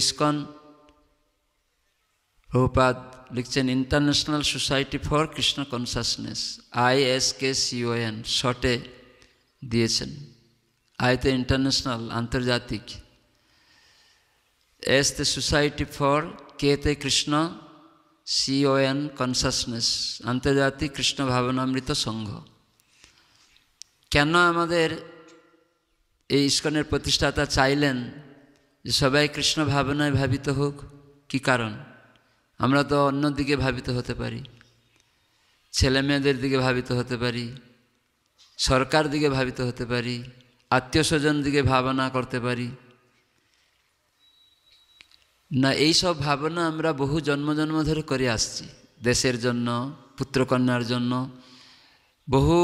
ISKCON Prabhupada লিখছেন international society for Krishna consciousness, ISKCON শর্টে দিয়েছেন। আইতে ইন্টারন্যাশনাল আন্তর্জাতিক, এসতে সোসাইটি ফর, কেতে কৃষ্ণ, CON কনসাসনেস আন্তর্জাতিক কৃষ্ণ ভাবনামৃত সংঘ। কেন আমাদের এই ইস্কনের প্রতিষ্ঠাতা চাইলেন যে সবাই কৃষ্ণ ভাবনায় ভাবিত হোক? কি কারণ? আমরা তো অন্য দিকে ভাবিত হতে পারি, ছেলে মেয়েদের দিকে ভাবিত হতে পারি, সরকার দিকে ভাবিত হতে পারি, আত্মীয় স্বজন দিকে ভাবনা করতে পারি না। এই সব ভাবনা আমরা বহু জন্ম জন্ম ধরে করে আসছি, দেশের জন্য, পুত্রকন্যার জন্য, বহু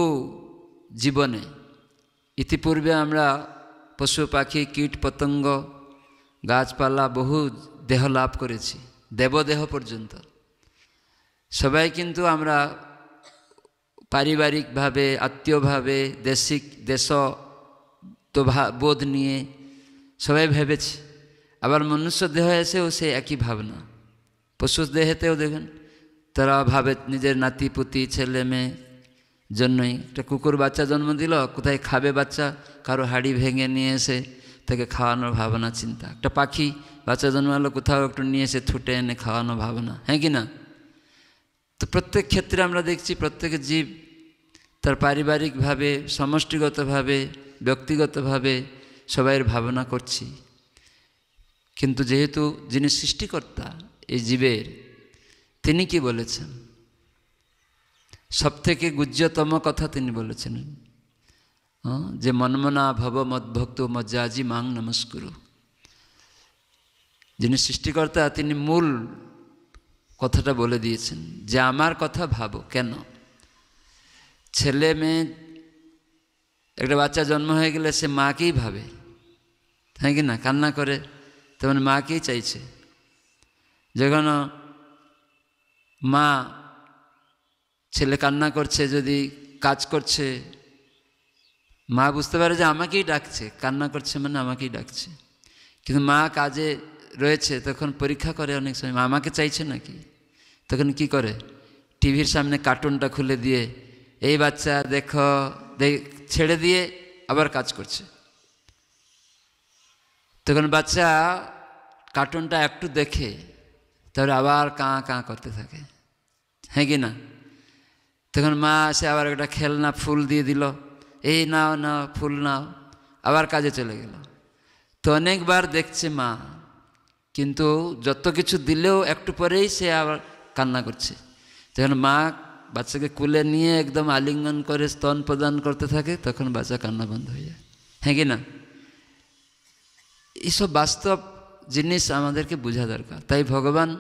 জীবনে। ইতিপূর্বে আমরা পশু পাখি কীট পতঙ্গ গাছপালা বহু দেহ লাভ করেছি, দেবদেহ পর্যন্ত। সবাই কিন্তু আমরা পারিবারিকভাবে, আত্মীয়ভাবে, দেশত্ববোধ নিয়ে সবাই ভেবেছি। আবার মনুষ্য দেহ এসেও সে একই ভাবনা। পশু দেহেতেও দেখেন তারা ভাবে নিজের নাতি পুতি ছেলে মেয়ে জন্যই। একটা কুকুর বাচ্চা জন্ম দিল, কোথায় খাবে বাচ্চা? কারো হাড়ি ভেঙে নিয়ে এসে তাকে খাওয়ানোর ভাবনা চিন্তা। একটা পাখি বাচ্চা জন্মালো, কোথাও একটু নিয়ে এসে ছুটে এনে খাওয়ানো ভাবনা, হ্যাঁ কি না? তো প্রত্যেক ক্ষেত্রে আমরা দেখছি প্রত্যেক জীব তার পারিবারিকভাবে, সমষ্টিগতভাবে, ব্যক্তিগতভাবে সবাইয়ের ভাবনা করছি। কিন্তু যেহেতু যিনি সৃষ্টিকর্তা এই জীবের, তিনি কি বলেছেন? সবথেকে গুহ্যতম কথা তিনি বলেছেন যে মনমনা ভব মদ্ভক্ত মজ্জাজি মাং নমস্কুরু। যিনি সৃষ্টিকর্তা তিনি মূল কথাটা বলে দিয়েছেন যে আমার কথা ভাবো। কেন? ছেলে মেয়ে, একটা বাচ্চা জন্ম হয়ে গেলে সে মাকেই ভাবে, হ্যাঁ কি না? কান্না করে তেমন মাকেই চাইছে। যখন মা, ছেলে কান্না করছে, যদি কাজ করছে, মা বুঝতে পারে যে আমাকেই ডাকছে, কান্না করছে মানে আমাকেই ডাকছে। কিন্তু মা কাজে রয়েছে, তখন পরীক্ষা করে অনেক সময় মা আমাকে চাইছে নাকি। তখন কি করে? টিভির সামনে কার্টুনটা খুলে দিয়ে এই বাচ্চা দেখো, ছেড়ে দিয়ে আবার কাজ করছে। তখন বাচ্চা কার্টুনটা একটু দেখে তারপরে আবার কাঁ কাঁ করতে থাকে, হ্যাঁ কি না? তখন মা এসে আবার একটা খেলনা ফুল দিয়ে দিল, এই নাও নাও ফুল নাও, আবার কাজে চলে গেল। তো অনেকবার দেখছে মা, কিন্তু যত কিছু দিলেও একটু পরেই সে আবার কান্না করছে। যখন মা বাচ্চাকে কুলে নিয়ে একদম আলিঙ্গন করে স্তন প্রদান করতে থাকে, তখন বাচ্চা কান্না বন্ধ হয়ে যায়, হ্যাঁ কি না? এইসব বাস্তব জিনিস আমাদেরকে বোঝা দরকার। তাই ভগবান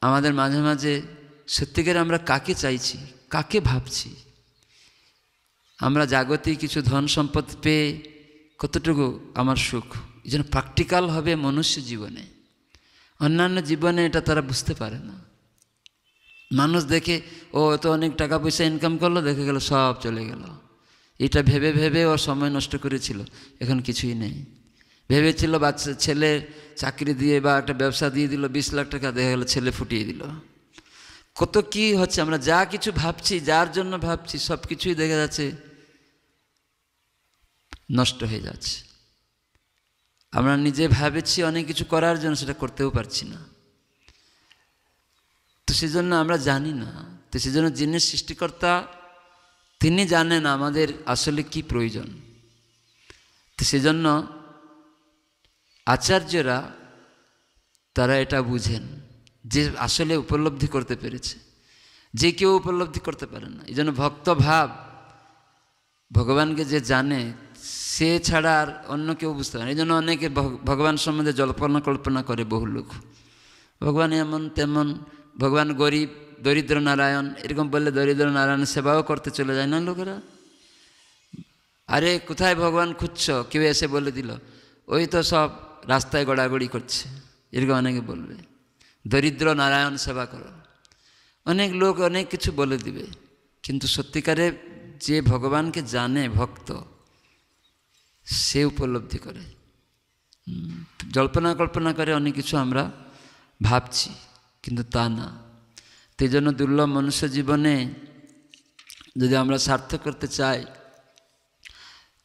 আমাদের মাঝে মাঝে সত্যিকার আমরা কাকে চাইছি, কাকে ভাবছি? আমরা জাগতিক কিছু ধন সম্পদ পেয়ে কতটুকু আমার সুখ, এই জন্য প্র্যাকটিক্যাল হবে মনুষ্য জীবনে। অন্যান্য জীবনে এটা তারা বুঝতে পারে না। মানুষ দেখে ও তো অনেক টাকা পয়সা ইনকাম করলো, দেখে গেল সব চলে গেল। এটা ভেবে ভেবে ওর সময় নষ্ট করেছিল, এখন কিছুই নেই। ভেবেছিল বাচ্চা ছেলে চাকরি দিয়ে বা একটা ব্যবসা দিয়ে দিল 20 লাখ টাকা, দেখা গেল ছেলে ফুটিয়ে দিল। কত কি হচ্ছে, আমরা যা কিছু ভাবছি, যার জন্য ভাবছি, সব কিছুই দেখা যাচ্ছে নষ্ট হয়ে যাচ্ছে। আমরা নিজে ভাবেছি অনেক কিছু করার জন্য, সেটা করতেও পারছি না। তো সেজন্য আমরা জানি না। তো সেজন্য যিনি সৃষ্টিকর্তা তিনি জানেন আমাদের আসলে কি প্রয়োজন। তো সেজন্য আচার্যরা তারা এটা বুঝেন, যে আসলে উপলব্ধি করতে পেরেছে, যে কেউ উপলব্ধি করতে পারে না। এই জন্য ভক্ত ভাব, ভগবানকে যে জানে সে ছাড়া আর অন্য কেউ বুঝতে পারে না। এই জন্য অনেকে ভগবান সম্বন্ধে জল্পনা কল্পনা করে বহু লোক, ভগবান এমন তেমন, ভগবান গরিব, দরিদ্র নারায়ণ, এরকম বললে দরিদ্র নারায়ণ সেবাও করতে চলে যায় না লোকেরা। আরে কোথায় ভগবান খুঁজছ? কেউ এসে বলে দিল ওই তো সব রাস্তায় গড়াগড়ি করছে, এরকম অনেকে বলবে। দরিদ্র নারায়ণ সেবা করো, অনেক লোক অনেক কিছু বলে দিবে। কিন্তু সত্যিকারে যে ভগবানকে জানে ভক্ত, সে উপলব্ধি করে। জল্পনা কল্পনা করে অনেক কিছু আমরা ভাবছি, কিন্তু তা না। এই জন্য দুর্লভ মনুষ্য জীবনে যদি আমরা সার্থক করতে চাই,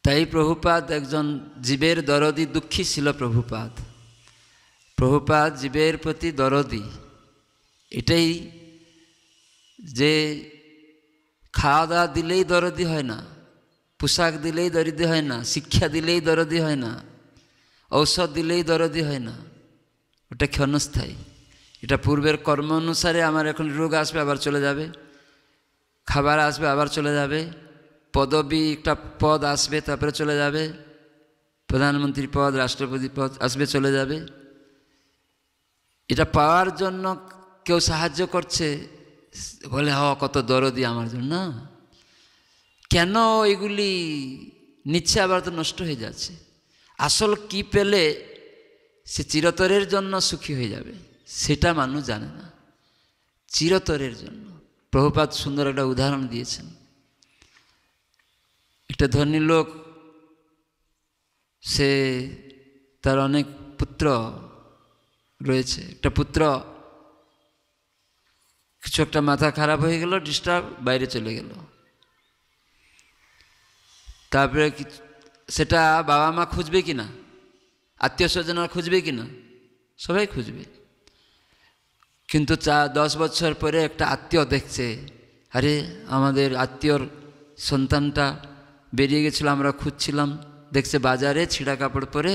তাই প্রভুপাদ একজন জীবের দরদি দুঃখী ছিল। প্রভুপাদ জীবের প্রতি দরদি, এটাই যে খাওয়া দাওয়া দিলেই দরদি হয় না, পোশাক দিলেই দরদি হয় না, শিক্ষা দিলেই দরদি হয় না, ঔষধ দিলেই দরদি হয় না, ওটা ক্ষণস্থায়ী। এটা পূর্বের কর্ম অনুসারে আমার এখন রোগ আসবে আবার চলে যাবে, খাবার আসবে আবার চলে যাবে, পদবী একটা পদ আসবে তারপরে চলে যাবে, প্রধানমন্ত্রী পদ, রাষ্ট্রপতি পদ আসবে চলে যাবে। এটা পাওয়ার জন্য কেউ সাহায্য করছে বলে কত দরদি আমার জন্য, না। কেন এগুলি নিচ্ছে আবার তো নষ্ট হয়ে যাচ্ছে? আসল কি পেলে সে চিরতরের জন্য সুখী হয়ে যাবে সেটা মানুষ জানে না। চিরতরের জন্য প্রভুপাদ সুন্দর একটা উদাহরণ দিয়েছেন। একটা ধনী লোক, সে তার অনেক পুত্র রয়েছে। একটা পুত্র কিছু একটা মাথা খারাপ হয়ে গেল, ডিস্টার্ব, বাইরে চলে গেল। তারপরে সেটা বাবা মা খুঁজবে কি না, আত্মীয় স্বজনরা খুঁজবে কি না, সবাই খুঁজবে। কিন্তু 10 বছর পরে একটা আত্মীয় দেখছে, আরে আমাদের আত্মীয়র সন্তানটা বেরিয়ে গেছিল, আমরা খুঁজছিলাম, দেখছে বাজারে ছিঁড়া কাপড় পরে,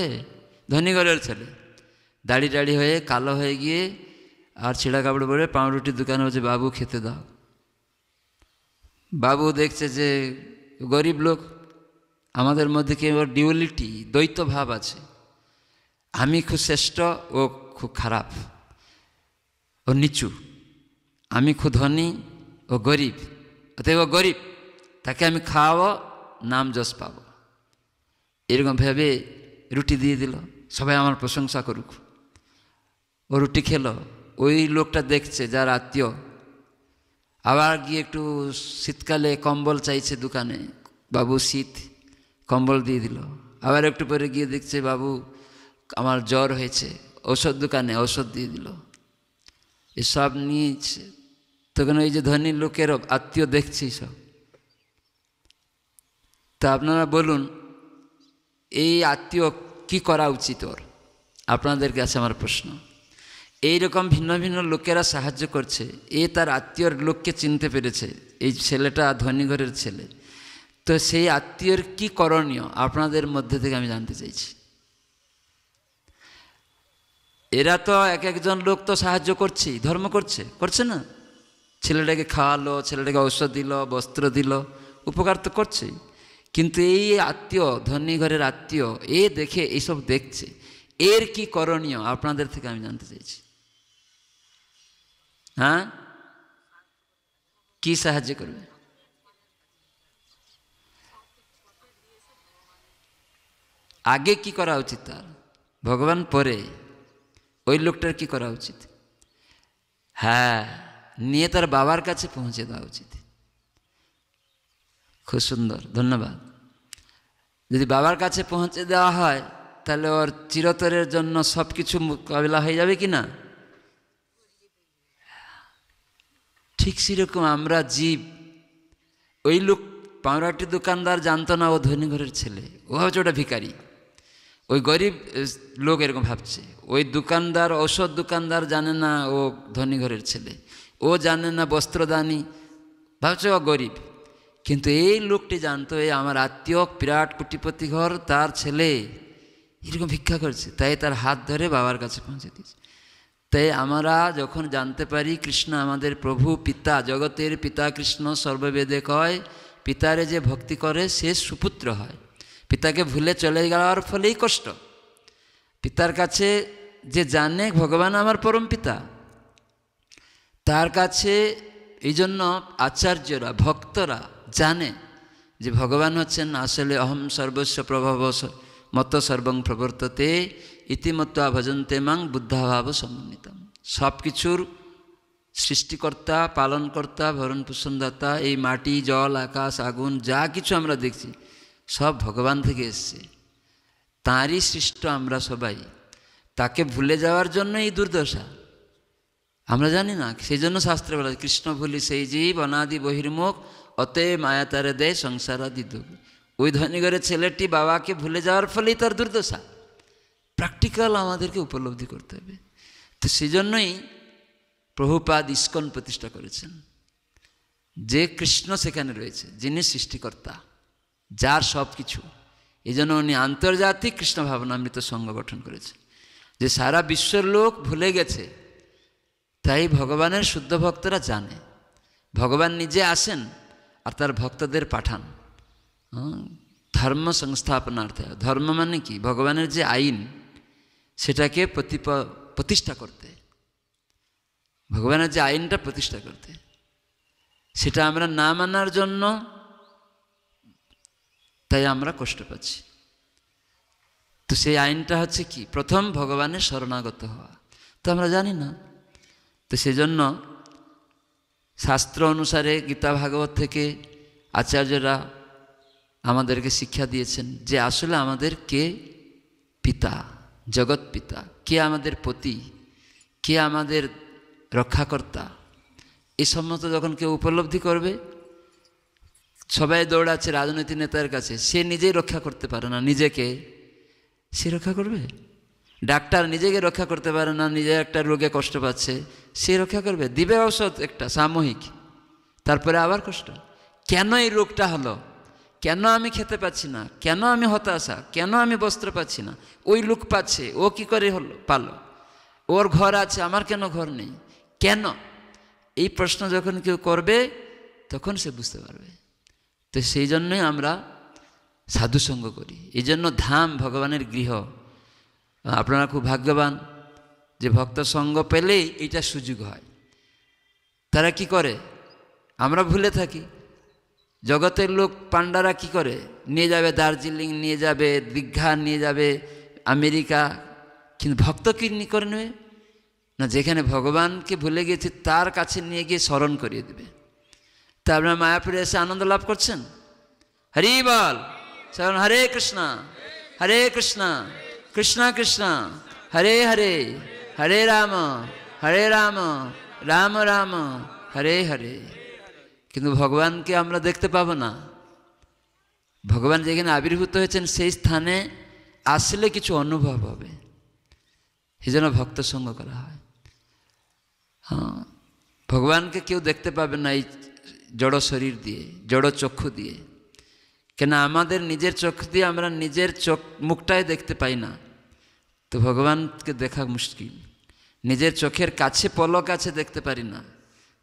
ধনী ঘরের ছেলে, দাড়ি হয়ে কালো হয়ে গিয়ে আর ছিঁড়া কাপড় পরে পাউরুটির দোকানে হচ্ছে, বাবু খেতে দাও। বাবু দেখছে যে গরিব লোক, আমাদের মধ্যে কি ওর ডিউয়ালিটি, দ্বৈত ভাব আছে, আমি খুব শ্রেষ্ঠ, ও খুব খারাপ, ও নিচু, আমি খুব ধনী, ও গরিব, অতএব ও গরিব, তাকে আমি খাওয়াবো, নাম যশ পাবো, এরকম ভেবে রুটি দিয়ে দিল, সবাই আমার প্রশংসা করুক। ও রুটি খেলো, ওই লোকটা দেখছে যার আত্মীয়, আবার গিয়ে একটু শীতকালে কম্বল চাইছে দোকানে, বাবু শীত, কম্বল দিয়ে দিল। আবার একটু পরে গিয়ে দেখছে বাবু আমার জ্বর হয়েছে, ঔষধ দোকানে ঔষধ দিয়ে দিল। এসব নিয়েছে, তখন ওই যে ধনী লোকের আত্মীয় দেখছি সব। তা আপনারা বলুন, এই আত্মীয় কি করা উচিত ওর? আপনাদের কাছে আমার প্রশ্ন। এইরকম ভিন্ন ভিন্ন লোকেরা সাহায্য করছে, এ তার আত্মীয়র লোককে চিনতে পেরেছে, এই ছেলেটা ধনী ঘরের ছেলে, তো সেই আত্মীয়র কি করণীয় আপনাদের মধ্যে থেকে আমি জানতে চাইছি। এরা তো একজন লোক তো সাহায্য করছেই, ধর্ম করছে না, ছেলেটাকে খাওয়ালো, ছেলেটাকে ঔষধ দিল, বস্ত্র দিল, উপকার তো করছেই। কিন্তু এই আত্মীয়, ধনী ঘরের আত্মীয়, এ দেখে এইসব দেখছে, এর কি করণীয় আপনাদের থেকে আমি জানতে চাইছি। হ্যাঁ, কি সাহায্য করবে? আগে কি করা উচিত তার? ভগবান পরে, ওই লোকটার কি করা উচিত? হ্যাঁ, নিয়ে তার বাবার কাছে পৌঁছে দেওয়া উচিত। খুব সুন্দর, ধন্যবাদ। যদি বাবার কাছে পৌঁছে দেওয়া হয়, তাহলে ওর চিরতরের জন্য সব কিছু মোকাবিলা হয়ে যাবে কি না? ঠিক সেরকম আমরা জীব। ওই লোক পাউরাটি দোকানদার জানতো না ও ধনী ঘরের ছেলে, ও হচ্ছে ওটা ভিখারি। ওই গরিব লোক এরকম ভাবছে। ওই দোকানদার, ঔষধ দোকানদার জানে না ও ধনী ঘরের ছেলে, ও জানে না বস্ত্রদানী, ভাবছে ও গরিব। কিন্তু এই লোকটি জানতো এই আমার আত্মীয়, বিরাট কোটিপতি ঘর, তার ছেলে এরকম ভিক্ষা করছে, তাই তার হাত ধরে বাবার কাছে পৌঁছে দিয়েছে। তাই আমরা যখন জানতে পারি কৃষ্ণ আমাদের প্রভু, পিতা, জগতের পিতা কৃষ্ণ সর্ববেদে কয়, পিতারে যে ভক্তি করে সে সুপুত্র হয়। পিতাকে ভুলে চলে যাওয়ার ফলেই কষ্ট। পিতার কাছে যে জানে ভগবান আমার পরম পিতা, তার কাছে এই জন্য আচার্যরা, ভক্তরা জানে যে ভগবান হচ্ছেন আসলে অহম সর্বস্ব প্রভব মত সর্বং প্রবর্ততে ইতিমত্বা ভজন্তে মাং বুদ্ধাভাব সমন্বিতম। সব কিছুর সৃষ্টিকর্তা, পালনকর্তা, ভরণ পোষণদাতা, এই মাটি, জল, আকাশ, আগুন যা কিছু আমরা দেখছি সব ভগবান থেকে এসছে। তাঁরই সৃষ্ট আমরা সবাই, তাকে ভুলে যাওয়ার জন্য এই দুর্দশা। আমরা জানি না, সেই জন্য শাস্ত্রে বলা, কৃষ্ণ ভুলি সেই জীব অনাদি বহির্মুখ, অতএব মায়া তারে দেয় সংসারাদি দুঃখ। ওই ধনীঘরের ছেলেটি বাবাকে ভুলে যাওয়ার ফলেই তার দুর্দশা। প্র্যাকটিক্যাল আমাদেরকে উপলব্ধি করতে হবে। তো সেই জন্যই প্রভুপাদ ইস্কন প্রতিষ্ঠা করেছেন, যে কৃষ্ণ সেখানে রয়েছে, যিনি সৃষ্টিকর্তা, যার সব কিছু। এই জন্য উনি আন্তর্জাতিক কৃষ্ণ ভাবনামৃত সংঘ গঠন করেছে, যে সারা বিশ্বের লোক ভুলে গেছে, তাই ভগবানের শুদ্ধ ভক্তরা জানে। ভগবান নিজে আসেন আর তার ভক্তদের পাঠান ধর্ম সংস্থাপনার্থে। ধর্ম মানে কি? ভগবানের যে আইন, সেটাকে প্রতিষ্ঠা করতে, ভগবানের যে আইনটা প্রতিষ্ঠা করতে। সেটা আমরা না মানার জন্য তাই আমরা কষ্ট পাচ্ছি। তো সেই আইনটা হচ্ছে কি? প্রথম ভগবানের শরণাগত হওয়া। তো আমরা জানি না। তো সেজন্য শাস্ত্র অনুসারে গীতা ভাগবত থেকে আচার্যরা আমাদেরকে শিক্ষা দিয়েছেন যে আসলে আমাদের কে পিতা, জগৎ পিতা, কে আমাদের পতি, কে আমাদের রক্ষাকর্তা। এই সমস্ত যখন কেউ উপলব্ধি করবে, সবাই দৌড়াচ্ছে রাজনৈতিক নেতার কাছে, সে নিজেই রক্ষা করতে পারে না নিজেকে, সে রক্ষা করবে? ডাক্তার নিজেকে রক্ষা করতে পারে না, নিজে একটা রোগে কষ্ট পাচ্ছে, সে রক্ষা করবে? দিবে ঔষধ একটা সাময়িক, তারপরে আবার কষ্ট। কেন এই রোগটা হলো? কেন আমি খেতে পাচ্ছি না? কেন আমি হতাশা? কেন আমি বস্ত্র পাচ্ছি না? ওই লোক পাচ্ছে, ও কি করে হলো পালো? ওর ঘর আছে, আমার কেন ঘর নেই? কেন? এই প্রশ্ন যখন কেউ করবে, তখন সে বুঝতে পারবে। তো সেই জন্যই আমরা সাধুসঙ্গ করি। এই জন্য ধাম ভগবানের গৃহ। আপনারা খুব ভাগ্যবান যে ভক্ত সঙ্গ পেলেই এইটা সুযোগ হয়। তারা কি করে? আমরা ভুলে থাকি। জগতের লোক পান্ডারা কি করে? নিয়ে যাবে দার্জিলিং, নিয়ে যাবে দীঘা, নিয়ে যাবে আমেরিকা, কিন্তু ভক্ত কি করে নেবে না? যেখানে ভগবানকে ভুলে গেছে তার কাছে নিয়ে গিয়ে স্মরণ করিয়ে দেবে। তা আপনারা মায়াপুরে এসে আনন্দ লাভ করছেন? হরি বল, স্মরণ হরে কৃষ্ণ কৃষ্ণ কৃষ্ণ হরে হরে, হরে রাম রাম রাম হরে হরে। কিন্তু ভগবানকে আমরা দেখতে পাবো না। ভগবান যেখানে আবির্ভূত হয়েছেন সেই স্থানে আসলে কিছু অনুভব হবে, সেই জন্য ভক্ত সঙ্গ করা হয়। হ্যাঁ, ভগবানকে কেউ দেখতে পাবে না এই জড় শরীর দিয়ে, জড় চক্ষু দিয়ে। কেন? আমাদের নিজের চক্ষু দিয়ে আমরা নিজের মুখটাই দেখতে পাই না, তো ভগবানকে দেখা মুশকিল। নিজের চোখের কাছে, পলক আছে, দেখতে পারি না,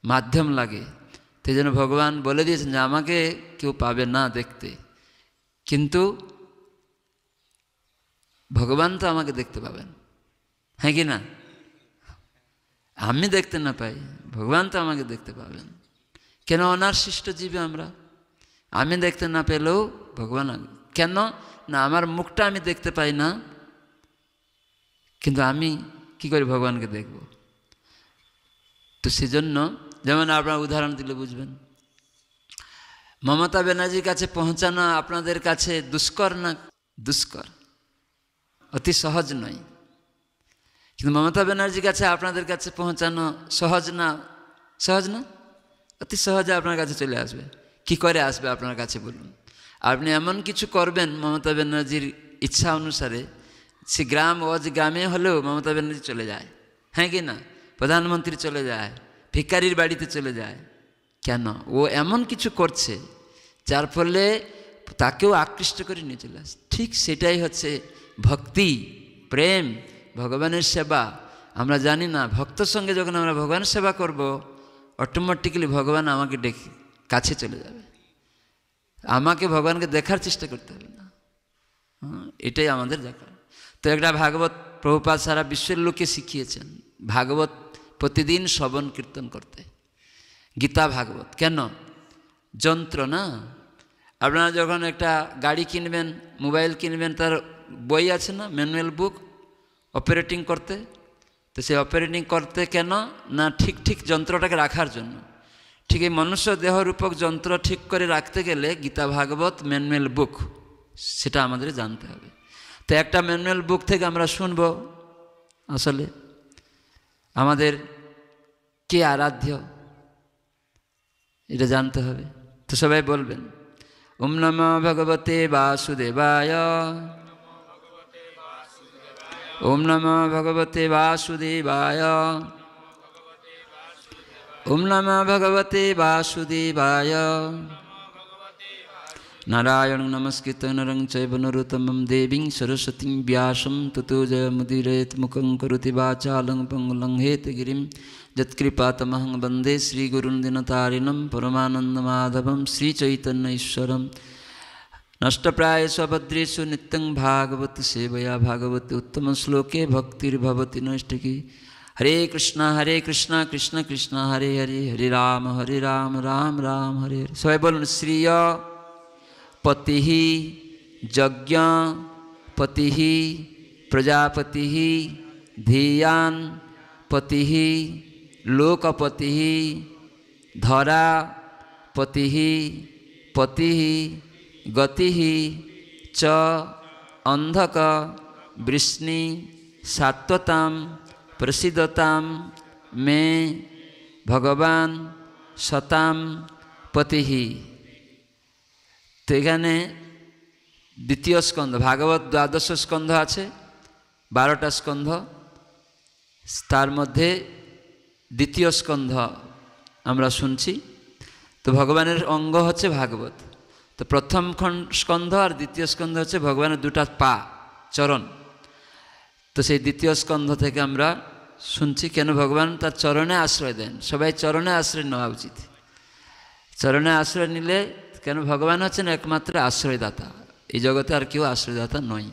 মাধ্যম লাগে। সেই জন্য ভগবান বলে দিয়েছেন যে আমাকে কেউ পাবে না দেখতে, কিন্তু ভগবান তো আমাকে দেখতে পাবেন, হ্যাঁ কি না? আমি দেখতে না পাই, ভগবান তো আমাকে দেখতে পাবেন। কেন? ওনার সৃষ্ট জীবে আমরা। আমি দেখতে না পেলেও ভগবান কেন না? আমার মুখটা আমি দেখতে পাই না, কিন্তু আমি কি করে ভগবানকে দেখব? তো সেজন্য, যেমন আপনার উদাহরণ দিলে বুঝবেন, মমতা ব্যানার্জির কাছে পৌঁছানো আপনাদের কাছে দুষ্কর না? দুষ্কর, অতি সহজ নয়। কিন্তু মমতা ব্যানার্জির কাছে আপনাদের কাছে পৌঁছানো সহজ না? সহজ না? অতি সহজে আপনার কাছে চলে আসবে। কি করে আসবে আপনার কাছে বলুন? আপনি এমন কিছু করবেন মমতা ব্যানার্জির ইচ্ছা অনুসারে, সে গ্রাম গ্রামে হলেও মমতা ব্যানার্জি চলে যায়, হ্যাঁ কি না? প্রধানমন্ত্রী চলে যায়, ভিখারির বাড়িতে চলে যায়। কেন? ও এমন কিছু করছে যার ফলে তাকেও আকৃষ্ট করে নিয়ে চলে আসে। ঠিক সেটাই হচ্ছে ভক্তি, প্রেম, ভগবানের সেবা। আমরা জানি না, ভক্তর সঙ্গে যখন আমরা ভগবানের সেবা করব, অটোমেটিক্যালি ভগবান আমাকে ডেকে কাছে চলে যাবে। আমাকে ভগবানকে দেখার চেষ্টা করতে হবে না। এটাই আমাদের দেখা। তো একটা ভাগবত প্রভুপাদ সারা বিশ্বের লোকে শিখিয়েছেন ভাগবত প্রতিদিন শ্রবণ কীর্তন করতে। গীতা ভাগবত কেন? যন্ত্র না? আপনারা যখন একটা গাড়ি কিনবেন, মোবাইল কিনবেন, তার বই আছে না, ম্যানুয়াল বুক, অপারেটিং করতে। তো সেই অপারেটিং করতে কেন না? ঠিক ঠিক যন্ত্রটাকে রাখার জন্য। ঠিক এই মনুষ্য দেহরূপক যন্ত্র ঠিক করে রাখতে গেলে গীতা ভাগবত ম্যানুয়াল বুক, সেটা আমাদের জানতে হবে। তো একটা ম্যানুয়াল বুক থেকে আমরা শুনবো আসলে আমাদের কে আরাধ্য এটা জানতে হবে। তো সবাই বলবেন ওম নমো ভগবতে বাসুদেবায়, ওম নমো ভগবতে বাসুদেবায়, ওম নমো ভগবতে বাসুদেবায়। নারায়ণ নমস্কৃত নরং চৈব নরোত্তমং দেবীং সরস্বতীং ব্যাসং ততো জয়মুদীরয়েৎ মুখং করোতি বাচালং পঙ্গুলং হেতগিরিং যৎকৃপাতমহং বন্দে শ্রীগুরুং দীনতারিণং পরমানন্দমাধবং শ্রীচৈতন্য ঈশ্বরং। নষ্টপ্রায়েষু অভদ্রেষু নিত্যং ভাগবত সেবয়া ভাগবতে উত্তম শ্লোকে ভক্তির্ভবতি নৈষ্ঠিकी। হরে কৃষ্ণ কৃষ্ণ কৃষ্ণ হরে হরে, হরে রাম রাম রাম হরে হরে। সবাই বলুন শ্রিয় পতি যজ্ঞ পতি প্রজাপতি ধিয়ান পতি লোকপতি ধরা পতি পতি গতি চ অন্ধক বৃষ্ণি সাত্বতাম প্রসিদতাম মে ভগবান সতাম পতি। তো এখানে দ্বিতীয় স্কন্ধ, ভাগবত 12 স্কন্ধ আছে, 12টা স্কন্ধ, তার মধ্যে দ্বিতীয় স্কন্ধ আমরা শুনছি। তো ভগবানের অঙ্গ হচ্ছে ভাগবত। তো প্রথম স্কন্ধ আর দ্বিতীয় স্কন্ধ হচ্ছে ভগবানের দুটা পা, চরণ। তো সেই দ্বিতীয় স্কন্ধ থেকে আমরা শুনছি কেন ভগবান তার চরণে আশ্রয় দেন। সবাই চরণে আশ্রয় নেওয়া উচিত। চরণে আশ্রয় নিলে, কেন ভগবান হচ্ছেন একমাত্র আশ্রয়দাতা, এই জগতে আর কেউ আশ্রয়দাতা নয়।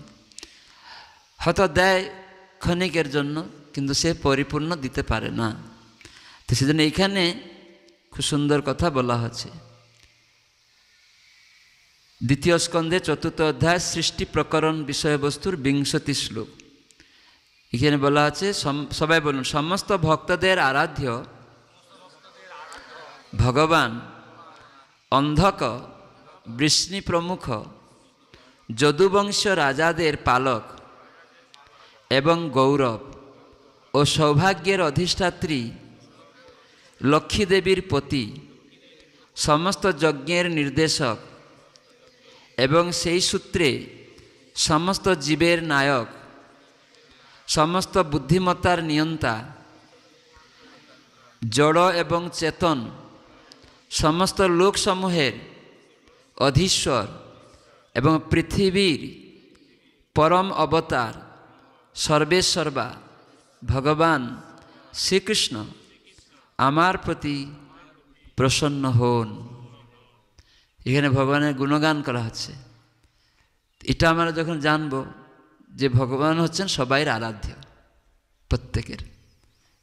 হয়তো দেয় ক্ষণিকের জন্য, কিন্তু সে পরিপূর্ণ দিতে পারে না। তো সেজন্য এইখানে খুব সুন্দর কথা বলা হচ্ছে। দ্বিতীয় স্কন্ধে 4th অধ্যায় সৃষ্টি প্রকরণ বিষয়বস্তুর 20 শ্লোক। এখানে বলা আছে, সবাই বলুন, সমস্ত ভক্তদের আরাধ্য ভগবান অন্ধক বৃষ্ণি প্রমুখ যদুবংশ রাজাদের পালক এবং গৌরব ও সৌভাগ্যের অধিষ্ঠাত্রী লক্ষ্মী দেবীর পতি, সমস্ত যজ্ঞের নির্দেশক এবং সেই সূত্রে সমস্ত জীবের নায়ক, সমস্ত বুদ্ধিমত্তার নিয়ন্তা, জড় এবং চেতন সমস্ত লোকসমূহের অধীশ্বর এবং পৃথিবীর পরম অবতার সর্বেশ্বর্বা ভগবান শ্রীকৃষ্ণ আমার প্রতি প্রসন্ন হন। এখানে ভগবানের গুণগান করা হচ্ছে। এটা আমরা যখন জানব যে ভগবান হচ্ছেন সবাইয়ের আরাধ্য, প্রত্যেকের,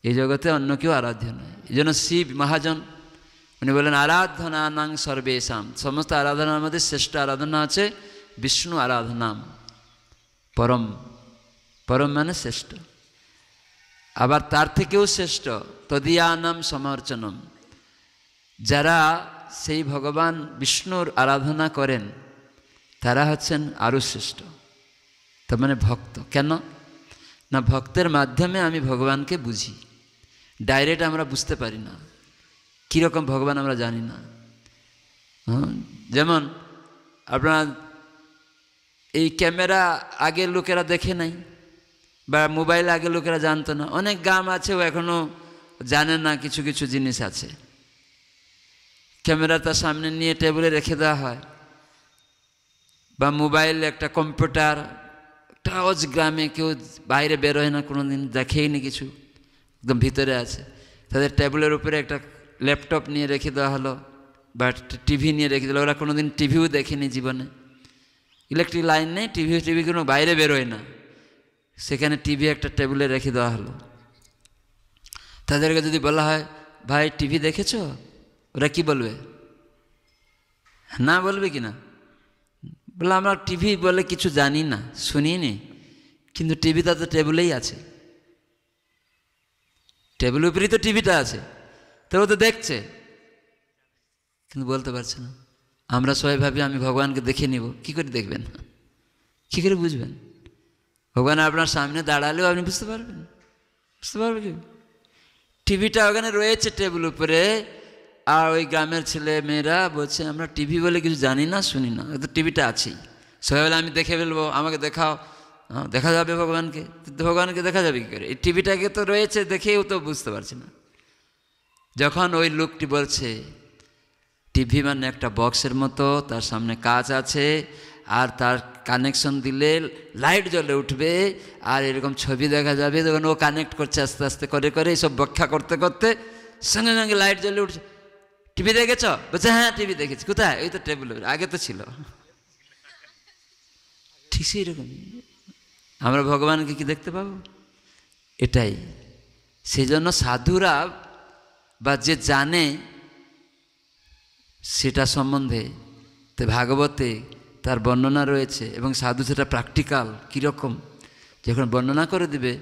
এই জগতে অন্য কেউ আরাধ্য নয়। এই জন্য শিব মহাজন উনি বলেন আরাধনা নাং সর্বেশাম, সমস্ত আরাধনার মধ্যে শ্রেষ্ঠ আরাধনা আছে বিষ্ণু আরাধনাম, পরম, পরম মানে শ্রেষ্ঠ। আবার তার থেকেও শ্রেষ্ঠ তদীয়ানাম সমর্চনম, যারা সেই ভগবান বিষ্ণুর আরাধনা করেন তারা হচ্ছেন আরও শ্রেষ্ঠ। তার মানে ভক্ত। কেন না, ভক্তের মাধ্যমে আমি ভগবানকে বুঝি, ডাইরেক্ট আমরা বুঝতে পারি না কীরকম ভগবান আমরা জানি না। যেমন আপনার এই ক্যামেরা আগে লোকেরা দেখে নাই, বা মোবাইল আগে লোকেরা জানতো না। অনেক গ্রাম আছে ও এখনও জানে না কিছু কিছু জিনিস আছে। ক্যামেরা তার সামনে নিয়ে টেবিলে রেখে দেওয়া হয়, বা মোবাইল একটা কম্পিউটার, টাওয়াজ গ্রামে কেউ বাইরে বেরোয় না, কোনো দিন দেখেইনি কিছু, একদম ভিতরে আছে। তাদের টেবিলের উপরে একটা ল্যাপটপ নিয়ে রেখে দেওয়া হলো, বা টিভি নিয়ে রেখে দিল। ওরা কোনো দিন টিভিও দেখেনি জীবনে। ইলেকট্রিক লাইন নেই, টিভি কোনো বাইরে বেরোয় না, সেখানে টিভি একটা টেবিলে রেখে দেওয়া হলো। তাদেরকে যদি বলা হয় ভাই টিভি দেখেছো, ওরা কি বলবে? না বলবে কি না? বলে আমরা টিভি বলে কিছু জানি না, শুনিনি, কিন্তু টিভিটা তো টেবিলেই আছে, টেবিলের উপরেই তো টিভিটা আছে, তো ও তো দেখছে, কিন্তু বলতে পারছে না। আমরা সবাই ভাবি আমি ভগবানকে দেখে নিব। কি করে দেখবেন? কি করে বুঝবেন? ভগবান আপনার সামনে দাঁড়ালেও আপনি বুঝতে পারবেন কি? টিভিটা ওখানে রয়েছে টেবিল উপরে, আর ওই গ্রামের ছেলে মেয়েরা বলছে আমরা টিভি বলে কিছু জানি না, শুনি না, তো টিভিটা আছেই। সবাই বলে আমি দেখে ফেলবো, আমাকে দেখাও। দেখা যাবে ভগবানকে? ভগবানকে দেখা যাবে কী করে? এই টিভিটাকে তো রয়েছে, দেখেও তো বুঝতে পারছি না। যখন ওই লোকটি বলছে টিভি মানে একটা বক্সের মতো, তার সামনে কাঁচ আছে, আর তার কানেকশন দিলে লাইট জ্বলে উঠবে, আর এরকম ছবি দেখা যাবে, তখন ও কানেক্ট করছে আস্তে আস্তে করে করে, এইসব ব্যাখ্যা করতে করতে সঙ্গে সঙ্গে লাইট জ্বলে উঠছে। টিভি দেখেছ? বলছে হ্যাঁ টিভি দেখেছি। কোথায়? ওই তো টেবিলের আগে তো ছিল। ঠিক সেই রকম আমরা ভগবানকে কি দেখতে পাবো? এটাই। সেই জন্য সাধুরা বা যে জানে সেটা সম্বন্ধে ভাগবতে তার বর্ণনা রয়েছে, এবং সাধু সেটা প্র্যাকটিক্যাল কীরকম যখন বর্ণনা করে দিবে,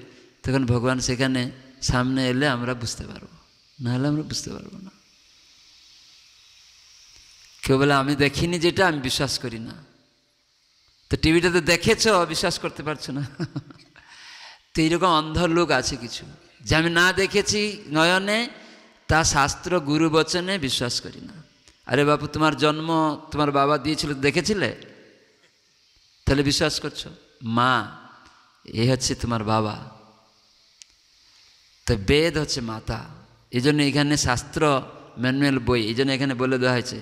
তখন ভগবান সেখানে সামনে এলে আমরা বুঝতে পারবো, নাহলে আমরা বুঝতে পারবো না। কেউ বলে আমি দেখিনি, যেটা আমি বিশ্বাস করি না। তো টিভিটাতে দেখেছ, বিশ্বাস করতে পারছো না। তো এইরকম অন্ধ লোক আছে কিছু, যে আমি না দেখেছি নয়নে, তা শাস্ত্র গুরু বচনে বিশ্বাস করি না। আরে বাপু, তোমার জন্ম তোমার বাবা দিয়েছিল, দেখেছিলে? তাহলে বিশ্বাস করছো? মা এ হচ্ছে তোমার বাবা, তো বেদ হচ্ছে মাতা। এই জন্য এখানে শাস্ত্র ম্যানুয়াল বই, এই জন্য এখানে বলে দেওয়া হয়েছে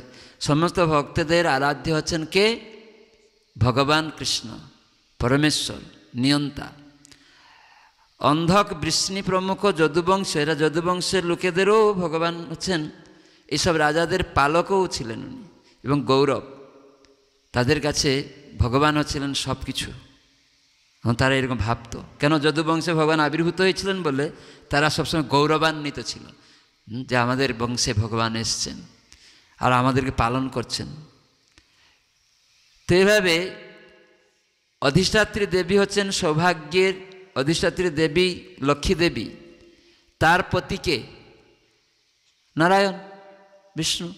সমস্ত ভক্তদের আরাধ্য হচ্ছেন কে? ভগবান কৃষ্ণ, পরমেশ্বর, নিয়ন্তা। অন্ধক, বৃষ্ণি প্রমুখ যদুবংশ, এরা যদুবংশের লোকেদেরও ভগবান হচ্ছেন, এইসব রাজাদের পালকও ছিলেন উনি, এবং গৌরব। তাদের কাছে ভগবান হচ্ছিলেন সব কিছু। তারা এরকম ভাবত। কেন? যদুবংশে ভগবান আবির্ভূত হয়েছিলেন বলে তারা সবসময় গৌরবান্বিত ছিল, যে আমাদের বংশে ভগবান এসছেন আর আমাদেরকে পালন করছেন। তো এইভাবে অধিষ্ঠাত্রী দেবী হচ্ছেন সৌভাগ্যের অধিষ্ঠাত্রী দেবী, লক্ষ্মী দেবী। তার পতিকে নারায়ণ, বিষ্ণু।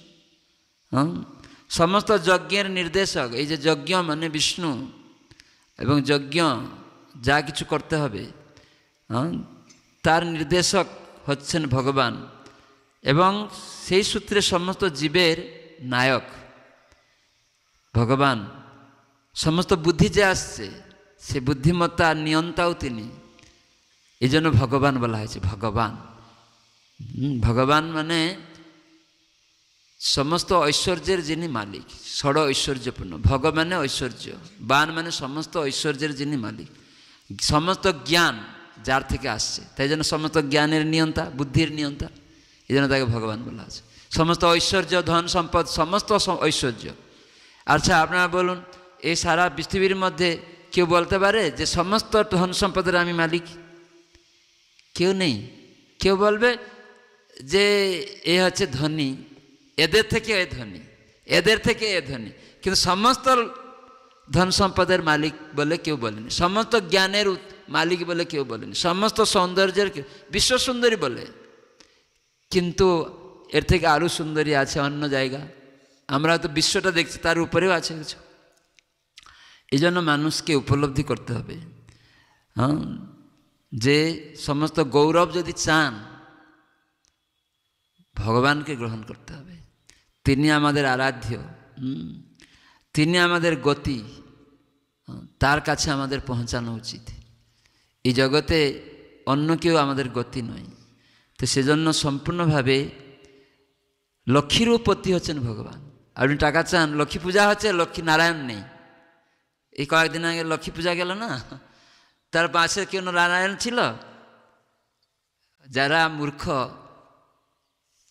সমস্ত যজ্ঞের নির্দেশক, এই যে যজ্ঞ মানে বিষ্ণু, এবং যজ্ঞ যা কিছু করতে হবে তার নির্দেশক হচ্ছেন ভগবান, এবং সেই সূত্রে সমস্ত জীবের নায়ক ভগবান। সমস্ত বুদ্ধি যে আসছে, সে বুদ্ধিমত্তার নিয়ন্তাও তিনি। এই জন্য ভগবান বলা হয়েছে ভগবান। ভগবান মানে সমস্ত ঐশ্বর্যের যিনি মালিক, ষড় ঐশ্বর্যপূর্ণ। ভগ মানে ঐশ্বর্য, বান মানে সমস্ত ঐশ্বর্যের যিনি মালিক, সমস্ত জ্ঞান যার থেকে আসছে, তাই জন্য সমস্ত জ্ঞানের নিয়ন্তা, বুদ্ধির নিয়ন্তা, এই জন্য তাকে ভগবান বলা আছে। সমস্ত ঐশ্বর্য, ধন সম্পদ, সমস্ত ঐশ্বর্য। আচ্ছা আপনারা বলুন, এই সারা পৃথিবীর মধ্যে কেউ বলতে পারে যে সমস্ত ধন সম্পদের আমি মালিক? কেউ নেই। কেউ বলবে যে এ হচ্ছে ধনী, এদের থেকে এ ধনী, এদের থেকে এ ধনী, কিন্তু সমস্ত ধন সম্পদের মালিক বলে কেউ বলেনি, সমস্ত জ্ঞানের মালিক বলে কেউ বলেনি, সমস্ত সৌন্দর্যের বিশ্ব সুন্দরী বলে। কিন্তু এর থেকে আরও সুন্দরী আছে অন্য জায়গা, আমরা তো বিশ্বটা দেখছি, তার উপরেও আছে কিছু। এই জন্য মানুষকে উপলব্ধি করতে হবে যে সমস্ত গৌরব যদি চান, ভগবানকে গ্রহণ করতে হবে। তিনি আমাদের আরাধ্য, তিনি আমাদের গতি, তার কাছে আমাদের পৌঁছানো উচিত। এই জগতে অন্য কেউ আমাদের গতি নয়। তো সেজন্য সম্পূর্ণভাবে লক্ষ্মীরও পতি হচ্ছেন ভগবান। আপনি টাকা চান, লক্ষ্মী পূজা হচ্ছে, লক্ষ্মী নারায়ণ নেই। এই কয়েকদিন আগে লক্ষ্মী পূজা গেল না, তার পাশে কেউ নারায়ণ ছিল? যারা মূর্খ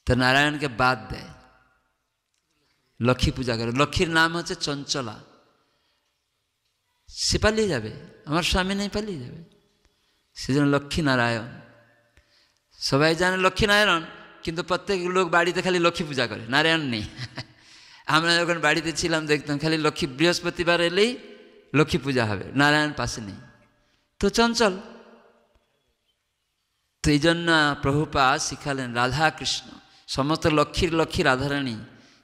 তো নারায়ণকে বাদ দেয়, লক্ষ্মী পূজা করে। লক্ষ্মীর নাম হচ্ছে চঞ্চলা, সে পালিয়ে যাবে, আমার স্বামী নেই, পালিয়ে যাবে। সেজন্য লক্ষ্মী নারায়ণ, সবাই জানে লক্ষ্মী নারায়ণ, কিন্তু প্রত্যেক লোক বাড়িতে খালি লক্ষ্মী পূজা করে, নারায়ণ নেই। আমরা যখন বাড়িতে ছিলাম দেখতাম খালি লক্ষ্মী, বৃহস্পতিবার এলেই লক্ষ্মী পূজা হবে, নারায়ণ পাশে নেই, তো চঞ্চল। তো এই জন্য প্রভুপাদ শিখালেন রাধা কৃষ্ণ, সমস্ত লক্ষ্মীর লক্ষ্মী রাধারানী,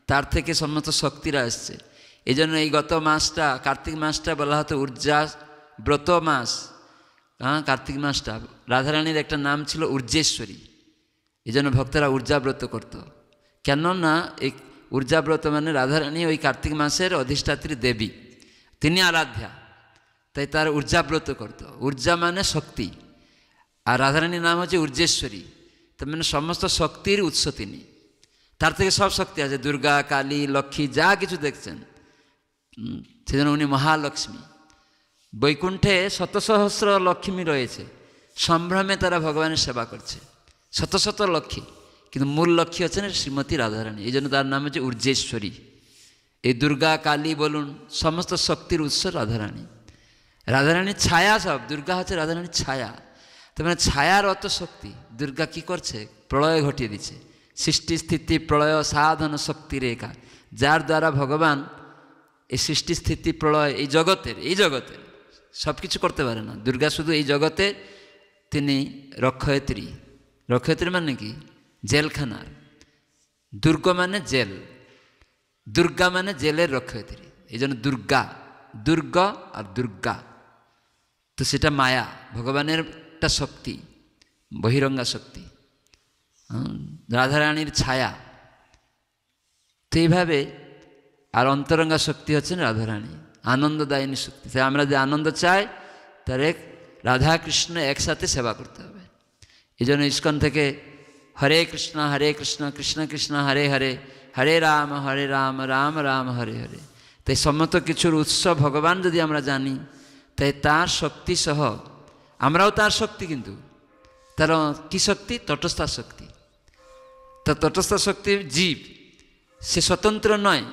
তার থেকে সমস্ত শক্তিরা এসছে। এই জন্য এই গত মাসটা, কার্তিক মাসটা বলা হতো ঊর্জা ব্রত মাস, হ্যাঁ, কার্তিক মাসটা রাধারানীর একটা নাম ছিল ঊর্জেশ্বরী। এই জন্য ভক্তরা ঊর্জাব্রত করত। কেননা এই ঊর্জাব্রত মানে রাধারানী ওই কার্তিক মাসের অধিষ্ঠাত্রী দেবী, তিনি আরাধ্যা, তাই তার ঊর্জাব্রত করত। ঊর্জা মানে শক্তি, আর রাধারানীর নাম হচ্ছে ঊর্জেশ্বরী, তার মানে সমস্ত শক্তির উৎস তিনি। তার থেকে সব শক্তি আছে, দুর্গা, কালী, লক্ষ্মী, যা কিছু দেখছেন, সেজন্য উনি মহালক্ষ্মী। বৈকুণ্ঠে শত সহস্র লক্ষ্মী রয়েছে, সম্ভ্রমে তারা ভগবানের সেবা করছে, শত শত লক্ষ্মী, কিন্তু মূল লক্ষ্মী হচ্ছেন শ্রীমতী রাধারানী। এই জন্য তার নাম হচ্ছে ঊর্জেশ্বরী। এই দুর্গা, কালী বলুন, সমস্ত শক্তির উৎস রাধারানী। রাধারানীর ছায়া সব, দুর্গা হচ্ছে রাধারানীর ছায়া। তার মানে ছায়ার অত শক্তি। দুর্গা কি করছে? প্রলয় ঘটিয়ে দিচ্ছে। সৃষ্টি স্থিতি প্রলয় সাধন শক্তি রেখা, যার দ্বারা ভগবান এই সৃষ্টি স্থিতি প্রলয় এই জগতের সব কিছু করতে পারে না। দুর্গা শুধু এই জগতে তিনি রক্ষয়িত্রী। রক্ষয়িত্রী মানে কি? জেলখানার। দুর্গ মানে জেল, দুর্গা মানে জেলের রক্ষয়িত্রী। এই জন্য দুর্গা, দুর্গ আর দুর্গা, তো সেটা মায়া, ভগবানের একটা শক্তি, বহিরঙ্গা শক্তি, রাধারানীর ছায়া। তো এইভাবে আর অন্তরঙ্গা শক্তি হচ্ছেন রাধারানী, আনন্দদায়িনী শক্তি। তাই আমরা যে আনন্দ চাই, তার এক রাধা কৃষ্ণ একসাথে সেবা করতে হবে। এই জন্য ইস্কন থেকে হরে কৃষ্ণ কৃষ্ণ কৃষ্ণ হরে হরে, হরে রাম রাম রাম হরে হরে। তাই সমস্ত কিছুর উৎস ভগবান যদি আমরা জানি, তাই তার শক্তি সহ আমরাও তার শক্তি, কিন্তু তার কি শক্তি? তটস্থা শক্তি। তা তটস্থা শক্তির জীব, সে স্বতন্ত্র নয়,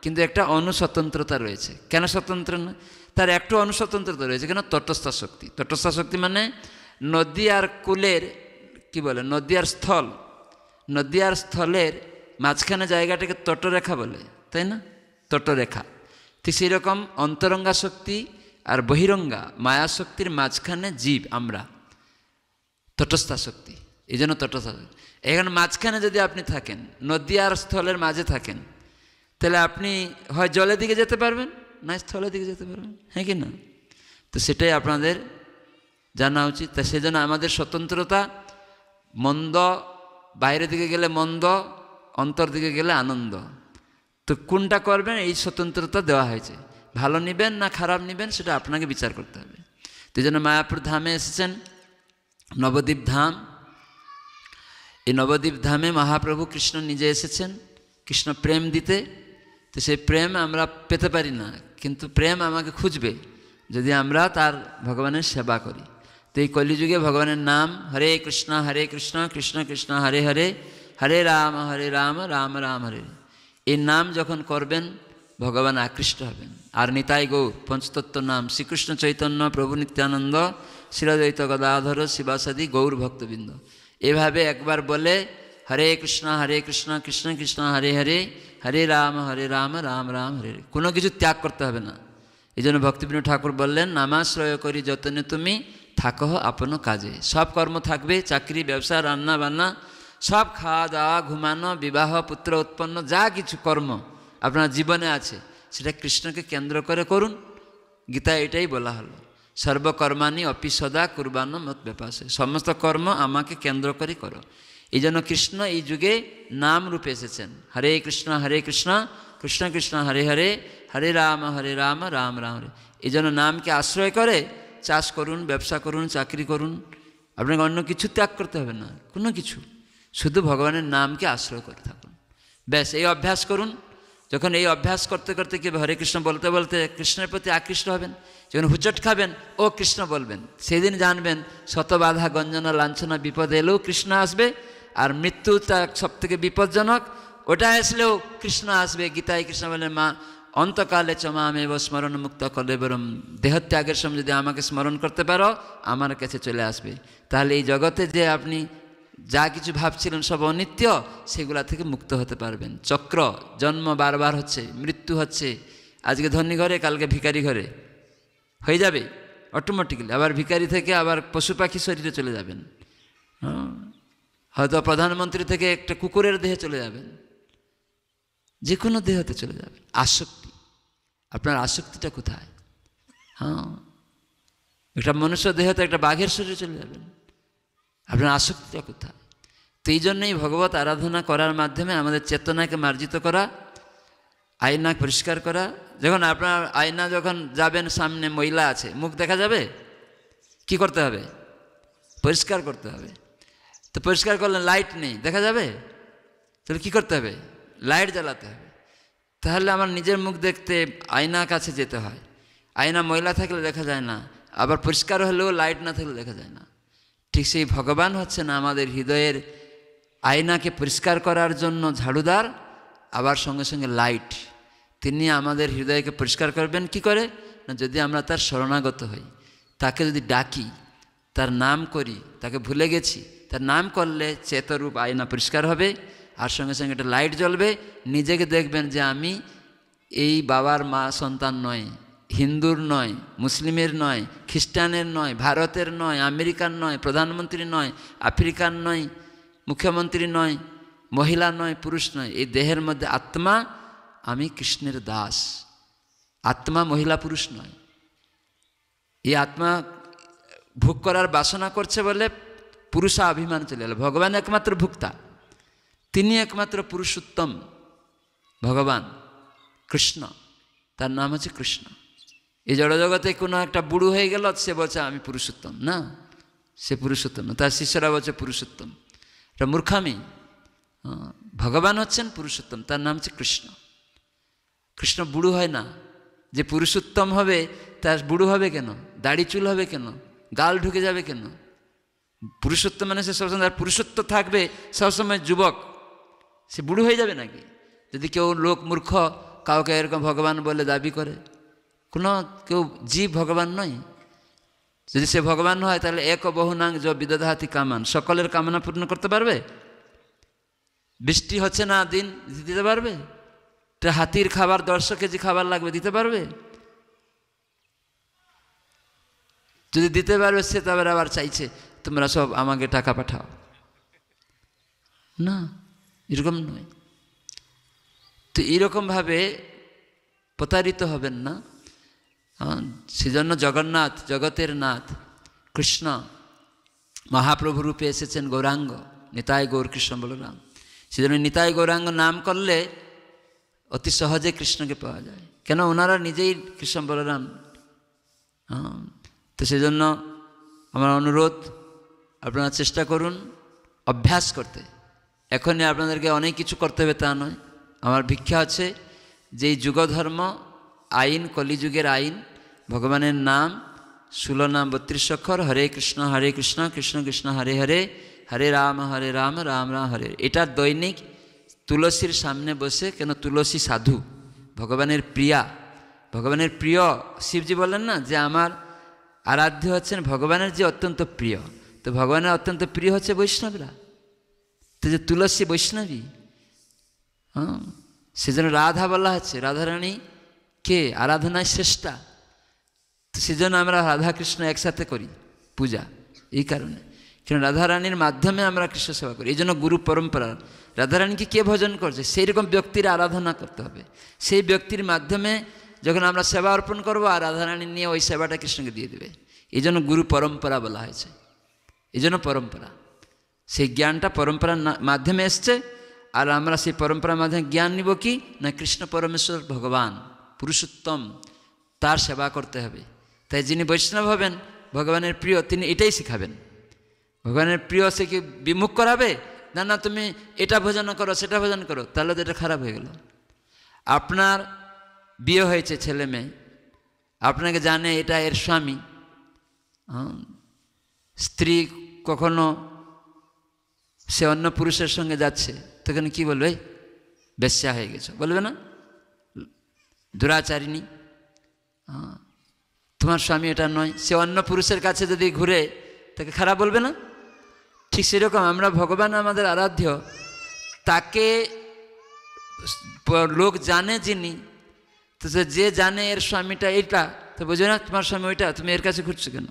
কিন্তু একটা অনুস্বতন্ত্রতা রয়েছে। কেন স্বতন্ত্র নয়? তার একটু অনুস্বতন্ত্রতা রয়েছে। কেন? তটস্থা শক্তি। তটস্থা শক্তি মানে নদী আর কূলের কি বলে, নদী আর স্থল, নদী আর স্থলের মাঝখানে জায়গাটাকে তটরেখা বলে, তাই না? তটরেখা। ঠিক সেই রকম অন্তরঙ্গা শক্তি আর বহিরঙ্গা মায়া শক্তির মাঝখানে জীব আমরা, তটস্থা শক্তি। এই জন্য তটস্থা শক্তি। এখানে মাঝখানে যদি আপনি থাকেন, নদী আর স্থলের মাঝে থাকেন, তাহলে আপনি হয় জলের দিকে যেতে পারবেন, না স্থলের দিকে যেতে পারবেন, হ্যাঁ কি না? তো সেটাই আপনাদের জানা উচিত। তা সেজন্য আমাদের স্বতন্ত্রতা, মন্দ বাইরের দিকে গেলে মন্দ, অন্তর দিকে গেলে আনন্দ। তো কোনটা করবেন, এই স্বতন্ত্রতা দেওয়া হয়েছে। ভালো নেবেন না খারাপ নেবেন, সেটা আপনাকে বিচার করতে হবে। তো এই জন্য মায়াপুর ধামে এসেছেন, নবদ্বীপ ধাম। এই নবদ্বীপ ধামে মহাপ্রভু কৃষ্ণ নিজে এসেছেন কৃষ্ণ প্রেম দিতে। তো সেই প্রেম আমরা পেতে পারি না, কিন্তু প্রেম আমাকে খুঁজবে যদি আমরা তার ভগবানের সেবা করি। তো এই কলিযুগে ভগবানের নাম হরে কৃষ্ণ কৃষ্ণ কৃষ্ণ হরে হরে, হরে রাম রাম রাম হরে। এই নাম যখন করবেন, ভগবান আকৃষ্ট হবেন। আর নিতাই গৌর পঞ্চতত্ত্ব নাম শ্রীকৃষ্ণ চৈতন্য প্রভু নিত্যানন্দ শ্রীদ্বৈত গদাধর শিবাসাদি গৌর ভক্তবৃন্দ, এভাবে একবার বলে হরে কৃষ্ণ কৃষ্ণ কৃষ্ণ হরে হরে, হরে রাম রাম রাম হরে হরে। কোনো কিছু ত্যাগ করতে হবে না। এই জন্য ভক্তিবিনোদ ঠাকুর বললেন, নামাশ্রয় করি যতনে তুমি থাকো আপন কাজে। সব কর্ম থাকবে, চাকরি, ব্যবসা, রান্না বান্না, সব খাওয়া দাওয়া, ঘুমানো, বিবাহ, পুত্র উৎপন্ন, যা কিছু কর্ম আপনার জীবনে আছে, সেটা কৃষ্ণকে কেন্দ্র করে করুন। গীতা এটাই বলা হলো, সর্বকর্মাণি অপি সদা কুর্বাণ মত ব্যাপাসে। সমস্ত কর্ম আমাকে কেন্দ্র করে করো। এই জন্য কৃষ্ণ এই যুগে নাম রূপে এসেছেন। হরে কৃষ্ণ কৃষ্ণ কৃষ্ণ হরে হরে, হরে রাম রাম রাম হরে। এই জন্য নামকে আশ্রয় করে চাষ করুন, ব্যবসা করুন, চাকরি করুন। আপনাকে অন্য কিছু ত্যাগ করতে হবে না, কোনো কিছু, শুধু ভগবানের নামকে আশ্রয় করে থাকুন। ব্যাস, এই অভ্যাস করুন। যখন এই অভ্যাস করতে করতে কি হরে কৃষ্ণ বলতে বলতে কৃষ্ণের প্রতি আকৃষ্ট হবেন, যখন হুচট খাবেন ও কৃষ্ণ বলবেন, সেদিন জানবেন শত বাধা গঞ্জনা লাঞ্ছনা বিপদ এলেও কৃষ্ণ আসবে, আর মৃত্যুটা সব থেকে বিপজ্জনক, ওটা আসলেও কৃষ্ণ আসবে। গীতায় কৃষ্ণ বলেন, মা অন্তকালে চমামেব স্মরণ মুক্ত কলেবরম, দেহত্যাগের সময় যদি আমাকে স্মরণ করতে পারো, আমার কাছে চলে আসবে। তাহলে এই জগতে যে আপনি যা কিছু ভাবছিলেন সব অনিত্য, সেগুলা থেকে মুক্ত হতে পারবেন। চক্র, জন্ম বারবার হচ্ছে, মৃত্যু হচ্ছে, আজকে ধনী ঘরে কালকে ভিখারি ঘরে হয়ে যাবে অটোমেটিক্যালি, আবার ভিখারি থেকে আবার পশু পাখি শরীরে চলে যাবেন, হয়তো প্রধানমন্ত্রী থেকে একটা কুকুরের দেহে চলে যাবেন, যে কোনো দেহতে চলে যাবেন। আসক্তি, আপনার আসক্তিটা কোথায়? একটা মনুষ্য দেহ তো একটা বাঘের শরীরে চলে যাবেন, আপনার আসক্তিটা কোথায়? তো এই জন্যই ভগবত আরাধনা করার মাধ্যমে আমাদের চেতনাকে মার্জিত করা, আয়না পরিষ্কার করা। যখন আপনার আয়না যখন যাবেন, সামনে ময়লা আছে, মুখ দেখা যাবে, কি করতে হবে? পরিষ্কার করতে হবে। তো পরিষ্কার করলে লাইট নেই, দেখা যাবে, তাহলে কী করতে হবে? লাইট জ্বালাতে হবে। তাহলে আমার নিজের মুখ দেখতে আয়নার কাছে যেতে হয়। আয়না ময়লা থাকলে দেখা যায় না, আবার পরিষ্কার হলেও লাইট না থাকলে দেখা যায় না। ঠিক সেই ভগবান হচ্ছেন আমাদের হৃদয়ের আয়নাকে পরিষ্কার করার জন্য ঝাড়ুদার, আবার সঙ্গে সঙ্গে লাইট। তিনি আমাদের হৃদয়কে পরিষ্কার করবেন কি করে? না, যদি আমরা তার শরণাগত হই, তাকে যদি ডাকি, তার নাম করি, তাকে ভুলে গেছি, তার নাম করলে চেতরূপ আয়না পরিষ্কার হবে, আর সঙ্গে সঙ্গে একটা লাইট জ্বলবে। নিজেকে দেখবেন যে আমি এই বাবার মা সন্তান নয়, হিন্দুর নয়, মুসলিমের নয়, খ্রিস্টানের নয়, ভারতের নয়, আমেরিকার নয়, প্রধানমন্ত্রী নয়, আফ্রিকার নয়, মুখ্যমন্ত্রী নয়, মহিলা নয়, পুরুষ নয়, এই দেহের মধ্যে আত্মা, আমি কৃষ্ণের দাস। আত্মা মহিলা পুরুষ নয়। এই আত্মা ভোগ করার বাসনা করছে বলে পুরুষা অভিমান চলে এলো। ভগবান একমাত্র ভোক্তা, তিনি একমাত্র পুরুষোত্তম ভগবান কৃষ্ণ, তার নাম হচ্ছে কৃষ্ণ। এই জড়জগতে কোনো একটা বুড়ো হয়ে গেল, সে বলছে আমি পুরুষোত্তম, না, সে পুরুষোত্তম না, তার শিষ্যরা বলছে পুরুষোত্তম। এটা মূর্খামি। ভগবান হচ্ছেন পুরুষোত্তম, তার নাম হচ্ছে কৃষ্ণ। কৃষ্ণ বুড়ো হয় না। যে পুরুষোত্তম হবে তার বুড়ো হবে কেন? দাড়ি চুল হবে কেন? গাল ঢুকে যাবে কেন? পুরুষোত্তম মানে সে সবসময় তার পুরুষত্ব থাকবে, সবসময় যুবক। সে বুড়ো হয়ে যাবে নাকি? যদি কেউ লোক মূর্খ কাউকে এরকম ভগবান বলে দাবি করে, কোনো কেউ জীব ভগবান নয়। যদি সে ভগবান হয় তাহলে এক বহুনাং য বিদধাতি কামান, সকলের কামনা পূর্ণ করতে পারবে? বৃষ্টি হচ্ছে না দিন, দিতে পারবে? হাতির খাবার 100 কেজি খাবার লাগবে, দিতে পারবে? যদি দিতে পারবে, সে তবে আবার চাইছে তোমরা সব আমাকে টাকা পাঠাও। না, এরকম নয়। তো এইরকমভাবে প্রতারিত হবেন না। সেজন্য জগন্নাথ, জগতের নাথ কৃষ্ণ মহাপ্রভু রূপে এসেছেন গৌরাঙ্গ, নিতাই গৌর কৃষ্ণ বলরাম। সেজন্য নিতাই গৌরাঙ্গ নাম করলে অতি সহজে কৃষ্ণকে পাওয়া যায়। কেন? ওনারা নিজেই কৃষ্ণ বলরাম। তো সেজন্য আমার অনুরোধ, আপনারা চেষ্টা করুন অভ্যাস করতে। এখনই আপনাদেরকে অনেক কিছু করতে হবে তা নয়। আমার ভিক্ষা আছে যে এই যুগধর্ম আইন, কলিযুগের আইন, ভগবানের নাম 16 নাম 32 অক্ষর, হরে কৃষ্ণ কৃষ্ণ কৃষ্ণ হরে হরে, হরে রাম রাম রাম হরে। এটা দৈনিক তুলসীর সামনে বসে, কেন তুলসী সাধু, ভগবানের প্রিয়া, ভগবানের প্রিয়। শিবজি বললেন না যে আমার আরাধ্য হচ্ছেন ভগবানের যে অত্যন্ত প্রিয়। তো ভগবানের অত্যন্ত প্রিয় হচ্ছে বৈষ্ণবরা। তো যে তুলসী বৈষ্ণবী, সেজন্য রাধা বলা হচ্ছে, রাধারানী কে? আরাধনায় শ্রেষ্ঠা। তো সেজন্য আমরা রাধা কৃষ্ণ একসাথে করি পূজা, এই কারণে। কারণ রাধারানীর মাধ্যমে আমরা কৃষ্ণ সেবা করি। এই জন্য গুরু পরম্পরা। রাধারানীকে কে ভজন করছে, সেই রকম ব্যক্তির আরাধনা করতে হবে। সেই ব্যক্তির মাধ্যমে যখন আমরা সেবা অর্পণ করবো, আর রাধারানী নিয়ে ওই সেবাটা কৃষ্ণকে দিয়ে দেবে। এই জন্য গুরু পরম্পরা বলা হয়েছে। এই জন্য পরম্পরা, সেই জ্ঞানটা পরম্পরার মাধ্যমে এসছে। আর আমরা সেই পরম্পরার মাধ্যমে জ্ঞান নিব কি না, কৃষ্ণ পরমেশ্বর ভগবান পুরুষোত্তম, তার সেবা করতে হবে। তাই যিনি বৈষ্ণব হবেন, ভগবানের প্রিয়, তিনি এটাই শিখাবেন। ভগবানের প্রিয় সে কি বিমুখ করাবে? না না, তুমি এটা ভজন করো, সেটা ভজন করো, তাহলে তো এটা খারাপ হয়ে গেল। আপনার বিয়ে হয়েছে, ছেলে মেয়ে, আপনাকে জানে এটা এর স্বামী। স্ত্রী কখনো সে অন্য পুরুষের সঙ্গে যাচ্ছে, তখন কি বলবে? বেশ্যা হয়ে গেছে, বলবে না? দুরাচারিণী, তোমার স্বামী এটা নয়। সে অন্য পুরুষের কাছে যদি ঘুরে, তাকে খারাপ বলবে না? ঠিক সেরকম আমরা ভগবান আমাদের আরাধ্য, তাকে লোক জানে যিনি, তো যে জানে এর স্বামীটা এইটা, তো বুঝবে না তোমার স্বামী ওইটা, তুমি এর কাছে ঘুরছো কেন?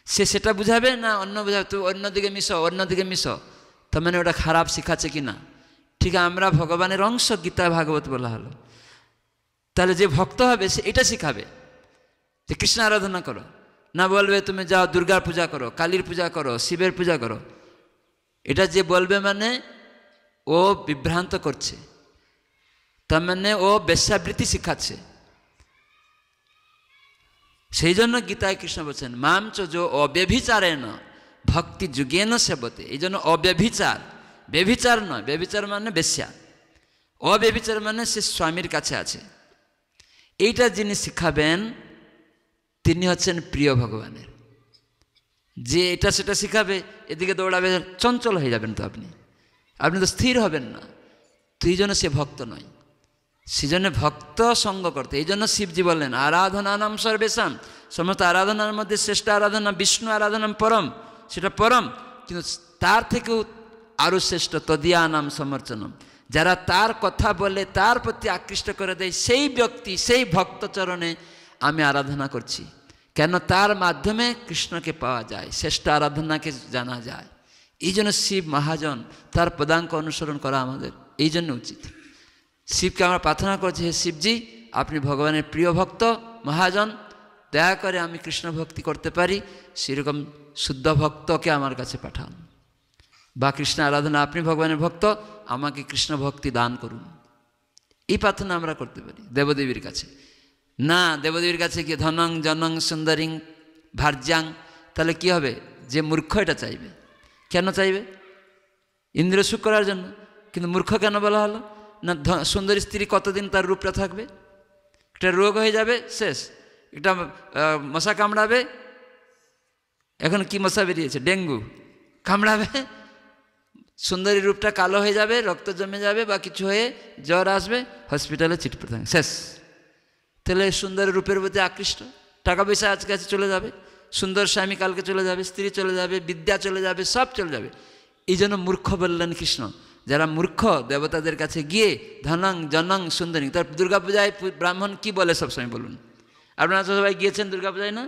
সে সেটা বুঝাবে না অন্য বুঝাবে, তুমি অন্যদিকে মিশো, অন্যদিকে মিশো, তার মানে ওটা খারাপ শেখাচ্ছে কি না? ঠিক আমরা ভগবানের অংশ, গীতা ভাগবত বলা হলো। তাহলে যে ভক্ত হবে সে এটা শিখাবে যে কৃষ্ণ আরাধনা করো। না বলবে তুমি যাও দুর্গার পূজা করো, কালীর পূজা করো, শিবের পূজা করো। এটা যে বলবে মানে ও বিভ্রান্ত করছে, তার মানে ও বেশ্যাবৃত্তি শিখাচ্ছে। সেই জন্য গীতায় কৃষ্ণ বলছেন মাম চ যো অব্যভিচারেণ ভক্তি যুগেন সেবতে। এই জন্য অব্যভিচার, ব্যভিচার নয়, ব্যভিচার মানে বেশ্যা, অব্যভিচার মানে সে স্বামীর কাছে আছে। এইটা যিনি শিখাবেন তিনি হচ্ছেন প্রিয় ভগবানের। যে এটা সেটা শিখাবে, এদিকে দৌড়াবে, চঞ্চল হয়ে যাবেন তো আপনি, আপনি তো স্থির হবেন না। তো এই জন্য সে ভক্ত নয়, সেজন্য ভক্ত সঙ্গ করতে। এই জন্য শিবজি বললেন আরাধনা নাম সর্বেশাম, সমস্ত আরাধনার মধ্যে শ্রেষ্ঠ আরাধনা বিষ্ণু আরাধনাম পরম, সেটা পরম, কিন্তু তার থেকেও আরও শ্রেষ্ঠ তদিয়া নাম সমর্চনম, যারা তার কথা বলে তার প্রতি আকৃষ্ট করে দেয়, সেই ব্যক্তি, সেই ভক্তচরণে আমি আরাধনা করছি। কেন? তার মাধ্যমে কৃষ্ণকে পাওয়া যায়, শ্রেষ্ঠ আরাধনাকে জানা যায়। এই জন্য শিব মহাজন, তার পদাঙ্ক অনুসরণ করা আমাদের এই জন্য উচিত। শিবকে আমরা প্রার্থনা করছি, হে শিবজি আপনি ভগবানের প্রিয় ভক্ত মহাজন, দয়া করে আমি কৃষ্ণ ভক্তি করতে পারি, সেরকম শুদ্ধ ভক্তকে আমার কাছে পাঠান। বা কৃষ্ণ আরাধনা, আপনি ভগবানের ভক্ত, আমাকে কৃষ্ণ ভক্তি দান করুন। এই প্রার্থনা আমরা করতে পারি দেবদেবীর কাছে। না দেবদেবীর কাছে গিয়ে ধনং জনং সুন্দরিং ভার্যাং, তাহলে কি হবে? যে মূর্খ এটা চাইবে। কেন চাইবে? ইন্দ্র সুখ করার জন্য। কিন্তু মূর্খ কেন বলা হলো? না সুন্দরী স্ত্রী কতদিন তার রূপটা থাকবে? একটা রোগ হয়ে যাবে, শেষ। একটা মশা কামড়াবে, এখন কি মশা বেরিয়েছে? ডেঙ্গু কামড়াবে, সুন্দরী রূপটা কালো হয়ে যাবে, রক্ত জমে যাবে বা কিছু হয়ে জ্বর আসবে, হসপিটালে চিটপটে থাকবে, শেষ। তাহলে সুন্দর রূপের প্রতি আকৃষ্ট, টাকা পয়সা আজকে কাছে চলে যাবে, সুন্দর স্বামী কালকে চলে যাবে, স্ত্রী চলে যাবে, বিদ্যা চলে যাবে, সব চলে যাবে। এই জন্য মূর্খ বললেন কৃষ্ণ। যারা মূর্খ দেবতাদের কাছে গিয়ে ধনং জনং সুন্দরী, তার দুর্গাপূজায় ব্রাহ্মণ কি বলে সবসময় বলুন? আপনারা তো সবাই গিয়েছেন দুর্গাপূজায়, না?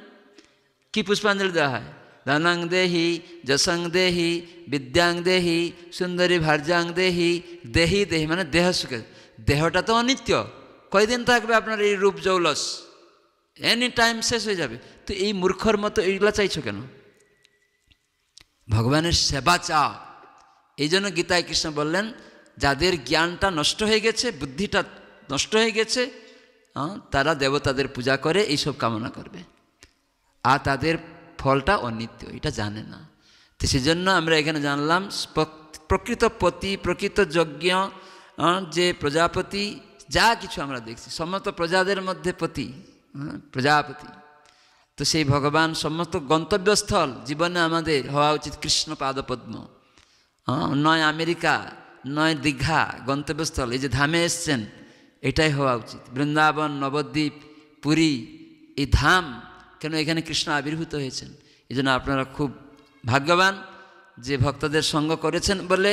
কি পুষ্পাঞ্জলি দেওয়া হয়? ধনং দেহি যশং দেহি বিদ্যাং দেহি সুন্দরী ভার্যাং দেহি। দেহি দেহি মানে দেহ সুখে। দেহটা তো অনিত্য, কয়দিন থাকবে আপনার এই রূপ জৌলস? এনি টাইম শেষ হয়ে যাবে। তো এই মূর্খর মতো এইগুলা চাইছো কেন? ভগবানের সেবা চাও। এই জন্য গীতায় কৃষ্ণ বললেন যাদের জ্ঞানটা নষ্ট হয়ে গেছে, বুদ্ধিটা নষ্ট হয়ে গেছে, তারা দেবতাদের পূজা করে এইসব কামনা করবে, আর তাদের ফলটা অনিত্য, এটা জানে না। তো সেজন্য আমরা এখানে জানলাম প্রকৃত পতি, প্রকৃত যজ্ঞ, যে প্রজাপতি, যা কিছু আমরা দেখছি সমস্ত প্রজাদের মধ্যে পতি, প্রজাপতি। তো সেই ভগবান সমস্ত গন্তব্যস্থল জীবনে আমাদের হওয়া উচিত কৃষ্ণ পাদপদ্ম। নয় আমেরিকা, নয় দীঘা, গন্তব্যস্থল এই যে ধামে এসছেন, এটাই হওয়া উচিত। বৃন্দাবন, নবদ্বীপ, পুরী, এই ধাম কেন? এখানে কৃষ্ণ আবির্ভূত হয়েছেন। এই জন্য আপনারা খুব ভাগ্যবান যে ভক্তদের সঙ্গ করেছেন বলে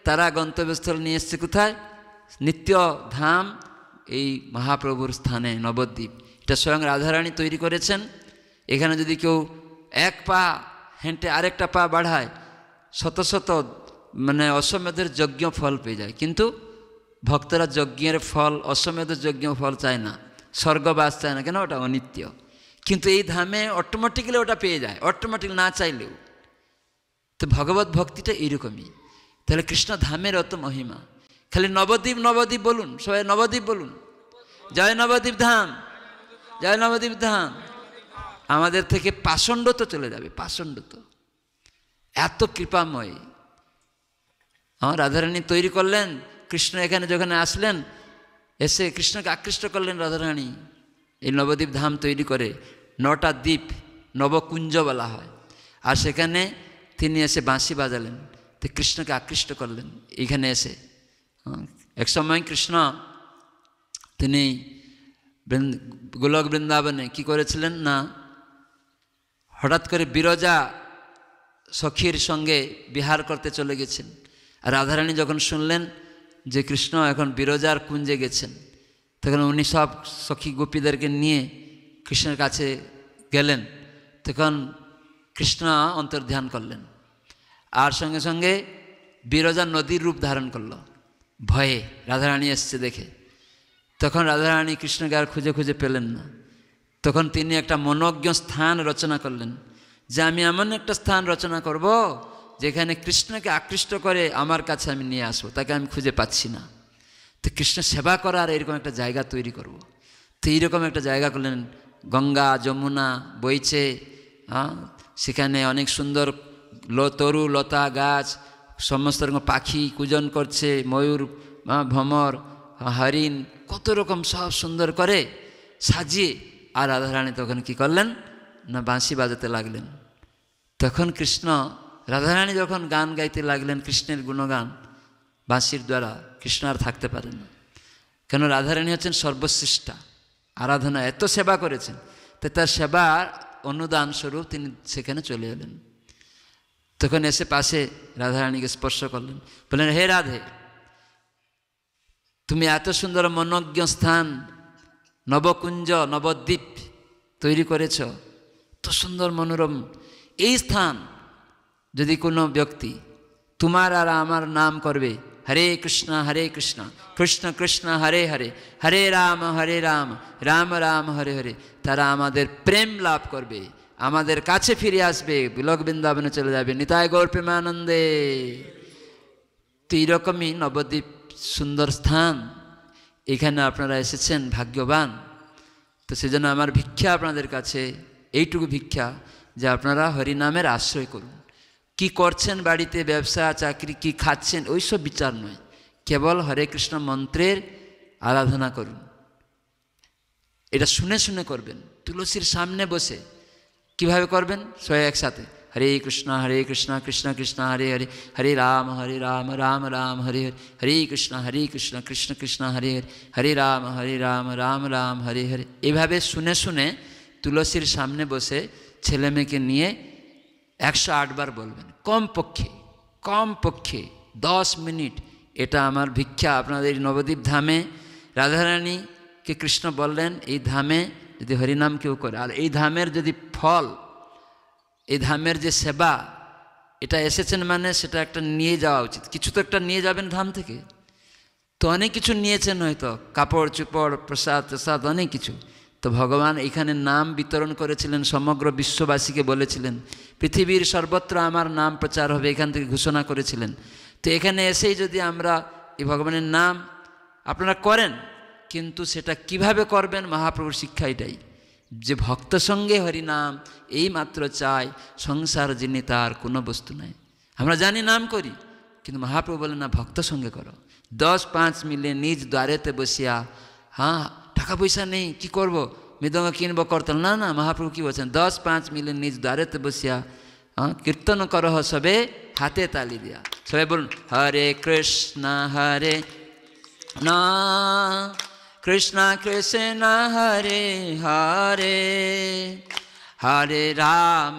তারা গন্তব্যস্থল নিয়ে এসছে কোথায়? নিত্য ধাম, এই মহাপ্রভুর স্থানে নবদ্বীপ। এটা স্বয়ং রাধারানী তৈরি করেছেন। এখানে যদি কেউ এক পা হেঁটে আরেকটা পা বাড়ায়, শত শত মানে অশ্বমেধের যজ্ঞ ফল পেয়ে যায়। কিন্তু ভক্তরা যজ্ঞের ফল, অশ্বমেধ যজ্ঞ ফল চায় না, স্বর্গবাস চায় না, কেন? ওটা অনিত্য। কিন্তু এই ধামে অটোমেটিক্যালি ওটা পেয়ে যায়, অটোমেটিক না চাইলেও। তো ভগবত ভক্তিটা এইরকমই। তাহলে কৃষ্ণ ধামের অত মহিমা। খালি নবদ্বীপ নবদ্বীপ বলুন, সবাই নবদ্বীপ বলুন, জয় নবদ্বীপ ধাম, জয় নবদ্বীপ ধাম। আমাদের থেকে পাষণ্ড তো চলে যাবে, পাষণ্ড তো। এত কৃপাময় আমার রাধারানী তৈরি করলেন। কৃষ্ণ এখানে যখন আসলেন, এসে কৃষ্ণকে আকৃষ্ট করলেন রাধারানী। এই নবদ্বীপ ধাম তৈরি করে 9টা দ্বীপ, নবকুঞ্জ বলা হয়। আর সেখানে তিনি এসে বাঁশি বাজালেন, তো কৃষ্ণকে আকৃষ্ট করলেন এইখানে এসে। এক সময় কৃষ্ণ তিনি গোলক বৃন্দাবনে কি করেছিলেন না, হঠাৎ করে বিরজা সখীর সঙ্গে বিহার করতে চলে গেছেন। আর রাধারানী যখন শুনলেন যে কৃষ্ণ এখন বিরজার কুঞ্জে গেছেন, তখন উনি সব সখী গোপীদেরকে নিয়ে কৃষ্ণের কাছে গেলেন। তখন কৃষ্ণ অন্তর্ধান করলেন, আর সঙ্গে সঙ্গে বিরজা নদীর রূপ ধারণ করল ভয়ে, রাধারানী এসছে দেখে। তখন রাধারানী কৃষ্ণকে আর খুঁজে খুঁজে পেলেন না। তখন তিনি একটা মনোজ্ঞ স্থান রচনা করলেন, যে আমি এমন একটা স্থান রচনা করব যেখানে কৃষ্ণকে আকৃষ্ট করে আমার কাছে আমি নিয়ে আসবো, তাকে আমি খুঁজে পাচ্ছি না। তো কৃষ্ণ সেবা করার এরকম একটা জায়গা তৈরি করব। তো এইরকম একটা জায়গা করলেন, গঙ্গা যমুনা বইছে, সেখানে অনেক সুন্দর তরু লতা গাছ, সমস্ত রকম পাখি কুজন করছে, ময়ূর ভ্রমর হরিণ কত রকম সব সুন্দর করে সাজিয়ে। আর রাধারানী তখন কি করলেন না, বাঁশি বাজাতে লাগলেন। তখন কৃষ্ণ রাধারানী যখন গান গাইতে লাগলেন, কৃষ্ণের গুণগান বাঁশির দ্বারা, কৃষ্ণ আর থাকতে পারেন না। কেন, রাধারানী হচ্ছেন সর্বশ্রেষ্ঠা, আরাধনা এত সেবা করেছেন, তাই তার সেবার অনুদান স্বরূপ তিনি সেখানে চলে এলেন। তখন এসে পাশে রাধারানীকে স্পর্শ করলেন, বললেন, হে রাধে, তুমি এত সুন্দর মনোজ্ঞ স্থান, নবকুঞ্জ নবদ্বীপ তৈরি করেছ, এত সুন্দর মনোরম এই স্থান যদি কোনো ব্যক্তি তোমার আর আমার নাম করবে, হরে কৃষ্ণ কৃষ্ণ কৃষ্ণ হরে হরে, হরে রাম রাম রাম হরে হরে, তারা আমাদের প্রেম লাভ করবে, আমাদের কাছে ফিরে আসবে, বিলোক বৃন্দাবনে চলে যাবে, নিতাই গৌর প্রেমানন্দে। তো এইরকমই নবদ্বীপ সুন্দর স্থান, এখানে আপনারা এসেছেন, ভাগ্যবান। তো সেজন্য আমার ভিক্ষা আপনাদের কাছে, এইটুকু ভিক্ষা যে আপনারা হরিনামের আশ্রয় করুন। কি করছেন বাড়িতে, ব্যবসা চাকরি, কি খাচ্ছেন, ওইসব বিচার নয়, কেবল হরে কৃষ্ণ মন্ত্রের আরাধনা করুন। এটা শুনে শুনে করবেন, তুলসীর সামনে বসে। কিভাবে করবেন? সবাই একসাথে, হরে কৃষ্ণ কৃষ্ণ কৃষ্ণ হরে হরে, হরে রাম রাম রাম হরে হরে, হরে কৃষ্ণ কৃষ্ণ কৃষ্ণ হরে হরে, হরে রাম রাম রাম হরে হরে। এভাবে শুনে শুনে তুলসীর সামনে বসে ছেলে মেয়েকে নিয়ে 108 বার বলবেন, কমপক্ষে 10 মিনিট। এটা আমার ভিক্ষা আপনাদের নবদ্বীপ ধামে। রাধারানীকে কৃষ্ণ বললেন, এই ধামে যদি হরিনাম কেউ করে, আর এই ধামের যদি ফল, এই ধামের যে সেবা, এটা এসেছেন মানে সেটা একটা নিয়ে যাওয়া উচিত। কিছু তো একটা নিয়ে যাবেন ধাম থেকে। তো অনেক কিছু নিয়েছেন, হয়তো কাপড় চোপড় প্রসাদ অনেক কিছু। তো ভগবান এখানে নাম বিতরণ করেছিলেন, সমগ্র বিশ্ববাসীকে বলেছিলেন, পৃথিবীর সর্বত্র আমার নাম প্রচার হবে, এখান থেকে ঘোষণা করেছিলেন। তো এখানে এসেই যদি আমরা এই ভগবানের নাম আপনারা করেন, কিন্তু সেটা কিভাবে করবেন, মহাপ্রভুর শিক্ষা এটাই, যে ভক্ত সঙ্গে হরিনাম এই মাত্র চায়, সংসার যিনি তার কোনো বস্তু নাই। আমরা জানি নাম করি, কিন্তু মহাপ্রভু বলেন না, ভক্ত সঙ্গে করো। 10-5 মিলে নিজ দ্বারেতে বসিয়া, টাকা পয়সা নেই, কি করব, মৃদঙ্গ কিনবো করতাল, না, মহাপ্রভু কি বলছেন, 10-5 মিলে নিজ দ্বারেতে বসিয়া কীর্তন করহ সবে হাতে তালি দিয়া। সবাই বলুন, হরে কৃষ্ণ না কৃষ্ণ কৃষ্ণ হরে হরে, হরে রাম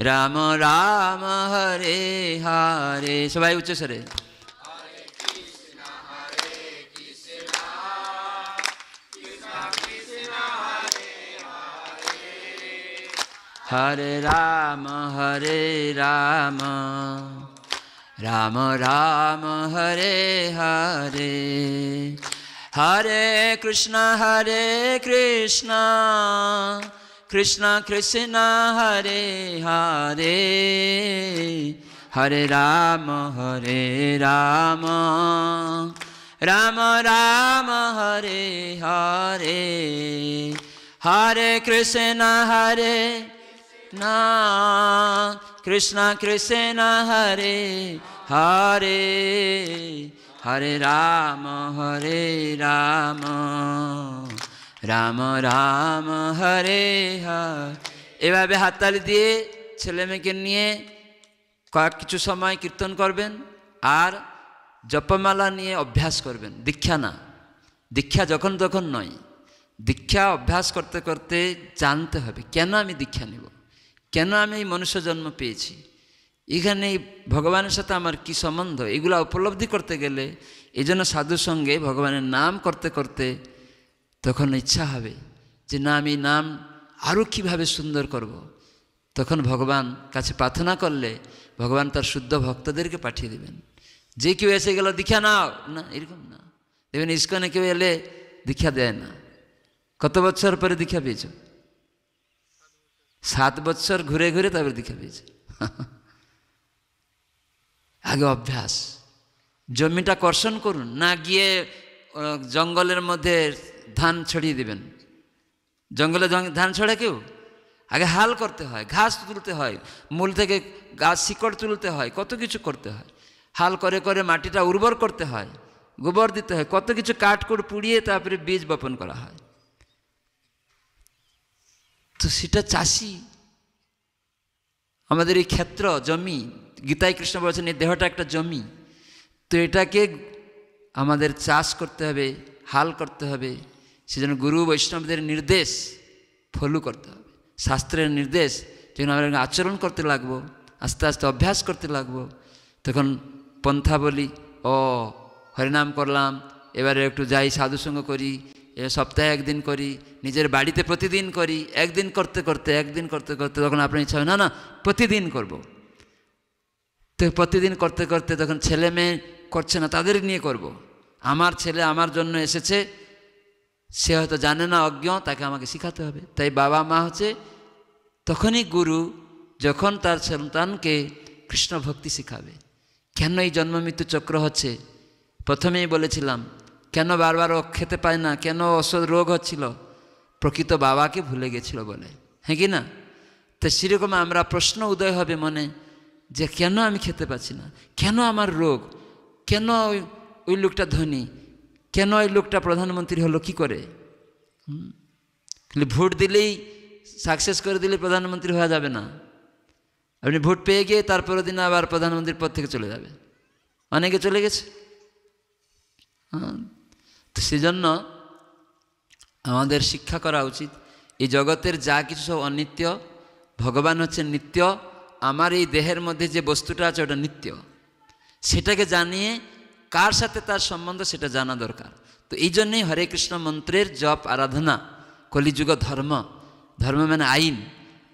রাম রাম হরে হরে। সবাই উচ্চ স্বরে, হরে রাম রাম রাম হরে হরে, হরে কৃষ্ণ কৃষ্ণ কৃষ্ণ হরে হরে, হরে রাম রাম রাম হরে হরে, হরে কৃষ্ণ না কৃষ্ণ কৃষ্ণ হরে হরে, হরে রাম রাম রাম হরে হরে। এভাবে হাততালি দিয়ে ছেলে মেয়েকে নিয়ে কিছু সময় কীর্তন করবেন, আর জপমালা নিয়ে অভ্যাস করবেন। দীক্ষা না, দীক্ষা যখন তখন নয়, দীক্ষা অভ্যাস করতে করতে জানতে হবে, কেন আমি দীক্ষা নেব, কেন আমি এই মনুষ্য জন্ম পেয়েছি, এখানে ভগবানের সাথে আমার কি সম্বন্ধ, এগুলো উপলব্ধি করতে গেলে এই জন্য সাধুর সঙ্গে ভগবানের নাম করতে করতে তখন ইচ্ছা হবে যে না, আমি নাম আরও কীভাবে সুন্দর করব। তখন ভগবান কাছে প্রার্থনা করলে ভগবান তার শুদ্ধ ভক্তদেরকে পাঠিয়ে দেবেন। যে কেউ এসে গেল দীক্ষা নাও, না, এরকম না। দেখবেন ইস্কনে কেউ এলে দীক্ষা দেয় না। কত বছর পরে দীক্ষা পেয়েছ? 7 বছর ঘুরে ঘুরে তারপরে দীক্ষা পেয়েছ। আগে অভ্যাস। জমিটা কর্ষণ করুন, না গিয়ে জঙ্গলের মধ্যে ধান ছড়িয়ে দেবেন। জঙ্গলে ধান ছড়ে কেউ? আগে হাল করতে হয়, ঘাস তুলতে হয়, মূল থেকে গাছ শিকড় তুলতে হয়, কত কিছু করতে হয়। হাল করে করে মাটিটা উর্বর করতে হয়, গোবর দিতে হয়, কত কিছু কাঠকুড় পুড়িয়ে তারপরে বীজ বপন করা হয়। তো সেটা চাষি, আমাদের এই ক্ষেত্র জমি, গীতায় কৃষ্ণ বলেছেন এই দেহটা একটা জমি। তো এটাকে আমাদের চাষ করতে হবে, হাল করতে হবে। সেজন্য গুরু বৈষ্ণবদের নির্দেশ ফলো করতে হবে, শাস্ত্রের নির্দেশ যখন আমরা আচরণ করতে লাগবো, আস্তে আস্তে অভ্যাস করতে লাগবো, তখন পন্থা বলি, ও হরিনাম করলাম, এবারে একটু যাই সাধুসঙ্গ করি, সপ্তাহে একদিন করি, নিজের বাড়িতে প্রতিদিন করি। একদিন করতে করতে তখন আপনার ইচ্ছা হয় না প্রতিদিন করব। তো প্রতিদিন করতে করতে তখন ছেলে মেয়ে করছে না, তাদের নিয়ে করব। আমার ছেলে আমার জন্য এসেছে, সে হয়তো জানে না, অজ্ঞ, তাকে আমাকে শিখাতে হবে। তাই বাবা মা হচ্ছে তখনই গুরু, যখন তার সন্তানকে কৃষ্ণ ভক্তি শিখাবে। কেন এই জন্ম মৃত্যু চক্র হচ্ছে? প্রথমেই বলেছিলাম, কেন বারবার ও খেতে পায় না, কেন ওষুধ রোগ হচ্ছিল? প্রকৃত বাবাকে ভুলে গেছিল বলে, হ্যাঁ কি না? তো সেরকম আমরা প্রশ্ন উদয় হবে মনে, যে কেন আমি খেতে পাচ্ছি না, কেন আমার রোগ, কেন ওই লোকটা ধনী, কেন ওই লোকটা প্রধানমন্ত্রী হলো কি করে? খালি ভোট দিলেই, সাকসেস করে দিলে প্রধানমন্ত্রী হওয়া যাবে না। আপনি ভোট পেয়ে গিয়ে তারপরের দিন আবার প্রধানমন্ত্রীর পদ থেকে চলে যাবে, অনেকে চলে গেছে। তো সেজন্য আমাদের শিক্ষা করা উচিত, এই জগতের যা কিছু সব অনিত্য, ভগবান হচ্ছে নিত্য। আমার এই দেহের মধ্যে যে বস্তুটা আছে ওটা নিত্য, সেটাকে জানিয়ে কার সাথে তার সম্বন্ধ সেটা জানা দরকার। তো এই জন্যই হরে কৃষ্ণ মন্ত্রের জপ আরাধনা কলিযুগ ধর্ম, ধর্ম মানে আইন,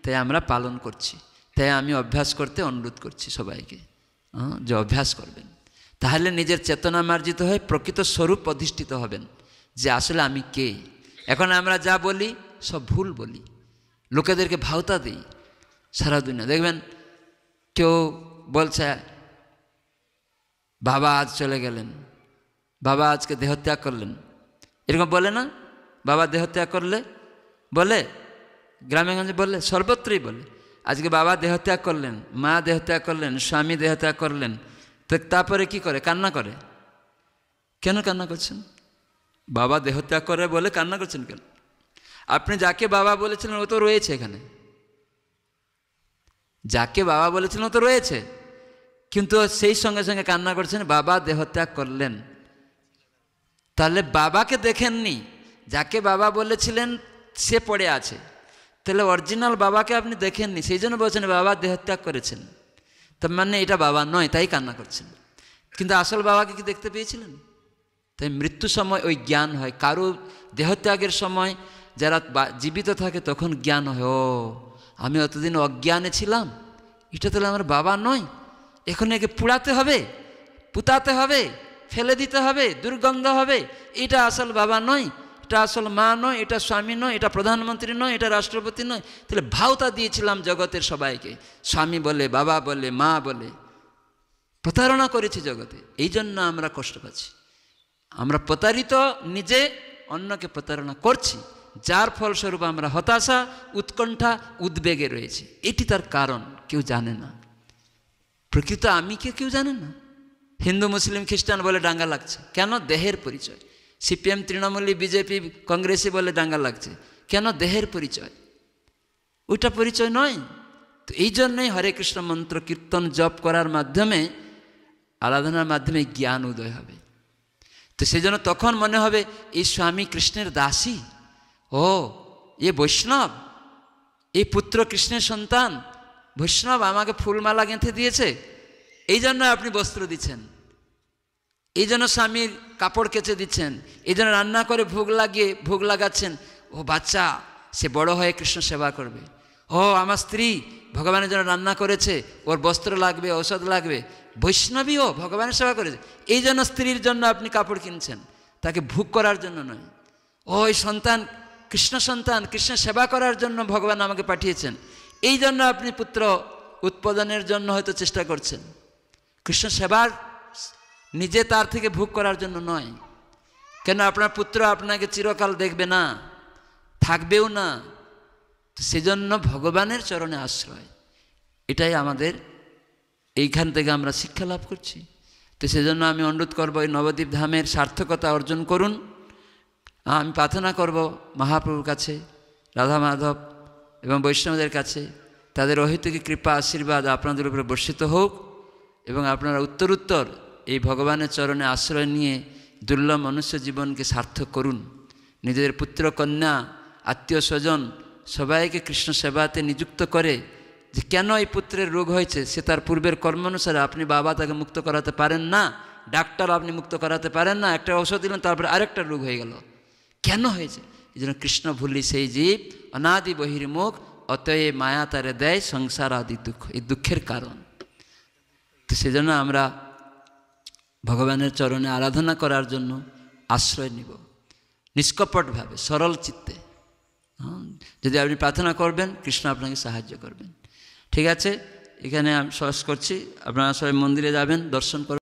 তাই আমরা পালন করছি। তাই আমি অভ্যাস করতে অনুরোধ করছি সবাইকে, যে অভ্যাস করবেন, তাহলে নিজের চেতনা মার্জিত হয়ে প্রকৃত স্বরূপ অধিষ্ঠিত হবেন, যে আসলে আমি কে। এখন আমরা যা বলি সব ভুল বলি, লোকেদেরকে ভাওতা দিই সারা দুনিয়া। দেখবেন কেউ বলছে বাবা আজ চলে গেলেন, বাবা আজকে দেহত্যাগ করলেন, এরকম বলে না? বাবা দেহত্যাগ করলে বলে, গ্রামে গঞ্জে বলে, সর্বত্রই বলে, আজকে বাবা দেহত্যাগ করলেন, মা দেহত্যাগ করলেন, স্বামী দেহত্যাগ করলেন। তো তারপরে কি করে? কান্না করে। কেন কান্না করছেন? বাবা দেহত্যাগ করে বলে কান্না করছেন কেন? আপনি যাকে বাবা বলেছিলেন ও তো রয়েছে এখানে, যাকে বাবা বলেছিলেন ও তো রয়েছে, কিন্তু সেই সঙ্গে সঙ্গে কান্না করছেন বাবা দেহত্যাগ করলেন। তাহলে বাবাকে দেখেননি, যাকে বাবা বলেছিলেন সে পড়ে আছে। তাহলে অরিজিনাল বাবাকে আপনি দেখেননি, সেই জন্য বলছেন বাবা দেহত্যাগ করেছেন। তার মানে এটা বাবা নয়, তাই কান্না করছেন। কিন্তু আসল বাবাকে কি দেখতে পেয়েছিলেন? তাই মৃত্যুর সময় ওই জ্ঞান হয়। কারো দেহত্যাগের সময় যারা জীবিত থাকে তখন জ্ঞান হয়, ও আমি অতদিন অজ্ঞানে ছিলাম, এটা তাহলে আমার বাবা নয়, এখন একে পুড়াতে হবে, পুতাতে হবে, ফেলে দিতে হবে, দুর্গন্ধ হবে, এটা আসল বাবা নয়, এটা আসল মা নয়, এটা স্বামী নয়, এটা প্রধানমন্ত্রী নয়, এটা রাষ্ট্রপতি নয়। তাহলে ভাওতা দিয়েছিলাম জগতের সবাইকে, স্বামী বলে, বাবা বলে, মা বলে, প্রতারণা করেছি জগতে। এই জন্য আমরা কষ্ট পাচ্ছি, আমরা প্রতারিত, নিজে অন্যকে প্রতারণা করছি, যার ফলস্বরূপ আমরা হতাশা, উৎকণ্ঠা, উদ্বেগে রয়েছি। এটি তার কারণ, কেউ জানে না। প্রকৃত আমিকে কেউ জানে না। হিন্দু মুসলিম খ্রিস্টান বলে দাঙ্গা লাগছে কেন? দেহের পরিচয়। সিপিএম তৃণমূলী বিজেপি কংগ্রেসি বলে দাঙ্গা লাগছে কেন? দেহের পরিচয়, ওইটা পরিচয় নয়। তো এই জন্যই হরে কৃষ্ণ মন্ত্র কীর্তন জপ করার মাধ্যমে, আরাধনার মাধ্যমে জ্ঞান উদয় হবে। তো সেই জন্য তখন মনে হবে এই স্বামী কৃষ্ণের দাসী, ও এ বৈষ্ণব, এই পুত্র কৃষ্ণের সন্তান, বৈষ্ণব আমাকে ফুলমালা গেঁথে দিয়েছে, এই জন্য আপনি বস্ত্র দিচ্ছেন, এই জন্য স্বামীর কাপড় কেচে দিচ্ছেন, এই জন্য রান্না করে ভোগ লাগাচ্ছেন। ও বাচ্চা, সে বড় হয়ে কৃষ্ণ সেবা করবে। ও আমার স্ত্রী ভগবানের জন্য রান্না করেছে, ওর বস্ত্র লাগবে, ঔষধ লাগবে, বৈষ্ণবী ও ভগবানের সেবা করেছে, এই জন্য স্ত্রীর জন্য আপনি কাপড় কিনছেন, তাকে ভোগ করার জন্য নয়। ওই সন্তান কৃষ্ণ সন্তান, কৃষ্ণ সেবা করার জন্য ভগবান আমাকে পাঠিয়েছেন, এই জন্য আপনি পুত্র উৎপাদনের জন্য হয়তো চেষ্টা করছেন। কৃষ্ণ সেবার নিজে তার থেকে ভোগ করার জন্য নয়। কেন? আপনার পুত্র আপনাকে চিরকাল দেখবে না, থাকবেও না। সেজন্য ভগবানের চরণে আশ্রয়, এটাই আমাদের এইখান থেকে আমরা শিক্ষা লাভ করছি। তো সেজন্য আমি অনুরোধ করব, এই নবদ্বীপ ধামের সার্থকতা অর্জন করুন। আমি প্রার্থনা করব মহাপ্রভুর কাছে, রাধা মাধব এবং বৈষ্ণবদের কাছে, তাদের অহেতুকী কৃপা আশীর্বাদ আপনাদের উপরে বর্ষিত হোক এবং আপনারা উত্তরোত্তর এই ভগবানের চরণে আশ্রয় নিয়ে দুর্লভ মনুষ্য জীবনকে সার্থক করুন। নিজেদের পুত্র কন্যা আত্মীয় স্বজন সবাইকে কৃষ্ণ সেবাতে নিযুক্ত করে, যে কেন এই পুত্রের রোগ হয়েছে, সে তার পূর্বের কর্মানুসারে, আপনি বাবা তাকে মুক্ত করাতে পারেন না, ডাক্তার আপনি মুক্ত করাতে পারেন না, একটা ঔষধ দিলেন তারপরে আরেকটা রোগ হয়ে গেল, কেন হয়েছে? এই জন্য কৃষ্ণ ভুলি সেই জীব অনাদি বহির্মুখ, অতএব মায়া তারে দেয় সংসার আদি দুঃখ, এই দুঃখের কারণ। তো সেজন্য আমরা ভগবানের চরণে আরাধনা করার জন্য আশ্রয় নিব নিষ্কপটভাবে, সরল চিত্তে। যদি আপনি প্রার্থনা করবেন, কৃষ্ণ আপনাকে সাহায্য করবেন। ঠিক আছে, এখানে আমি শেষ করছি। আপনারা সবাই মন্দিরে যাবেন, দর্শন করবেন।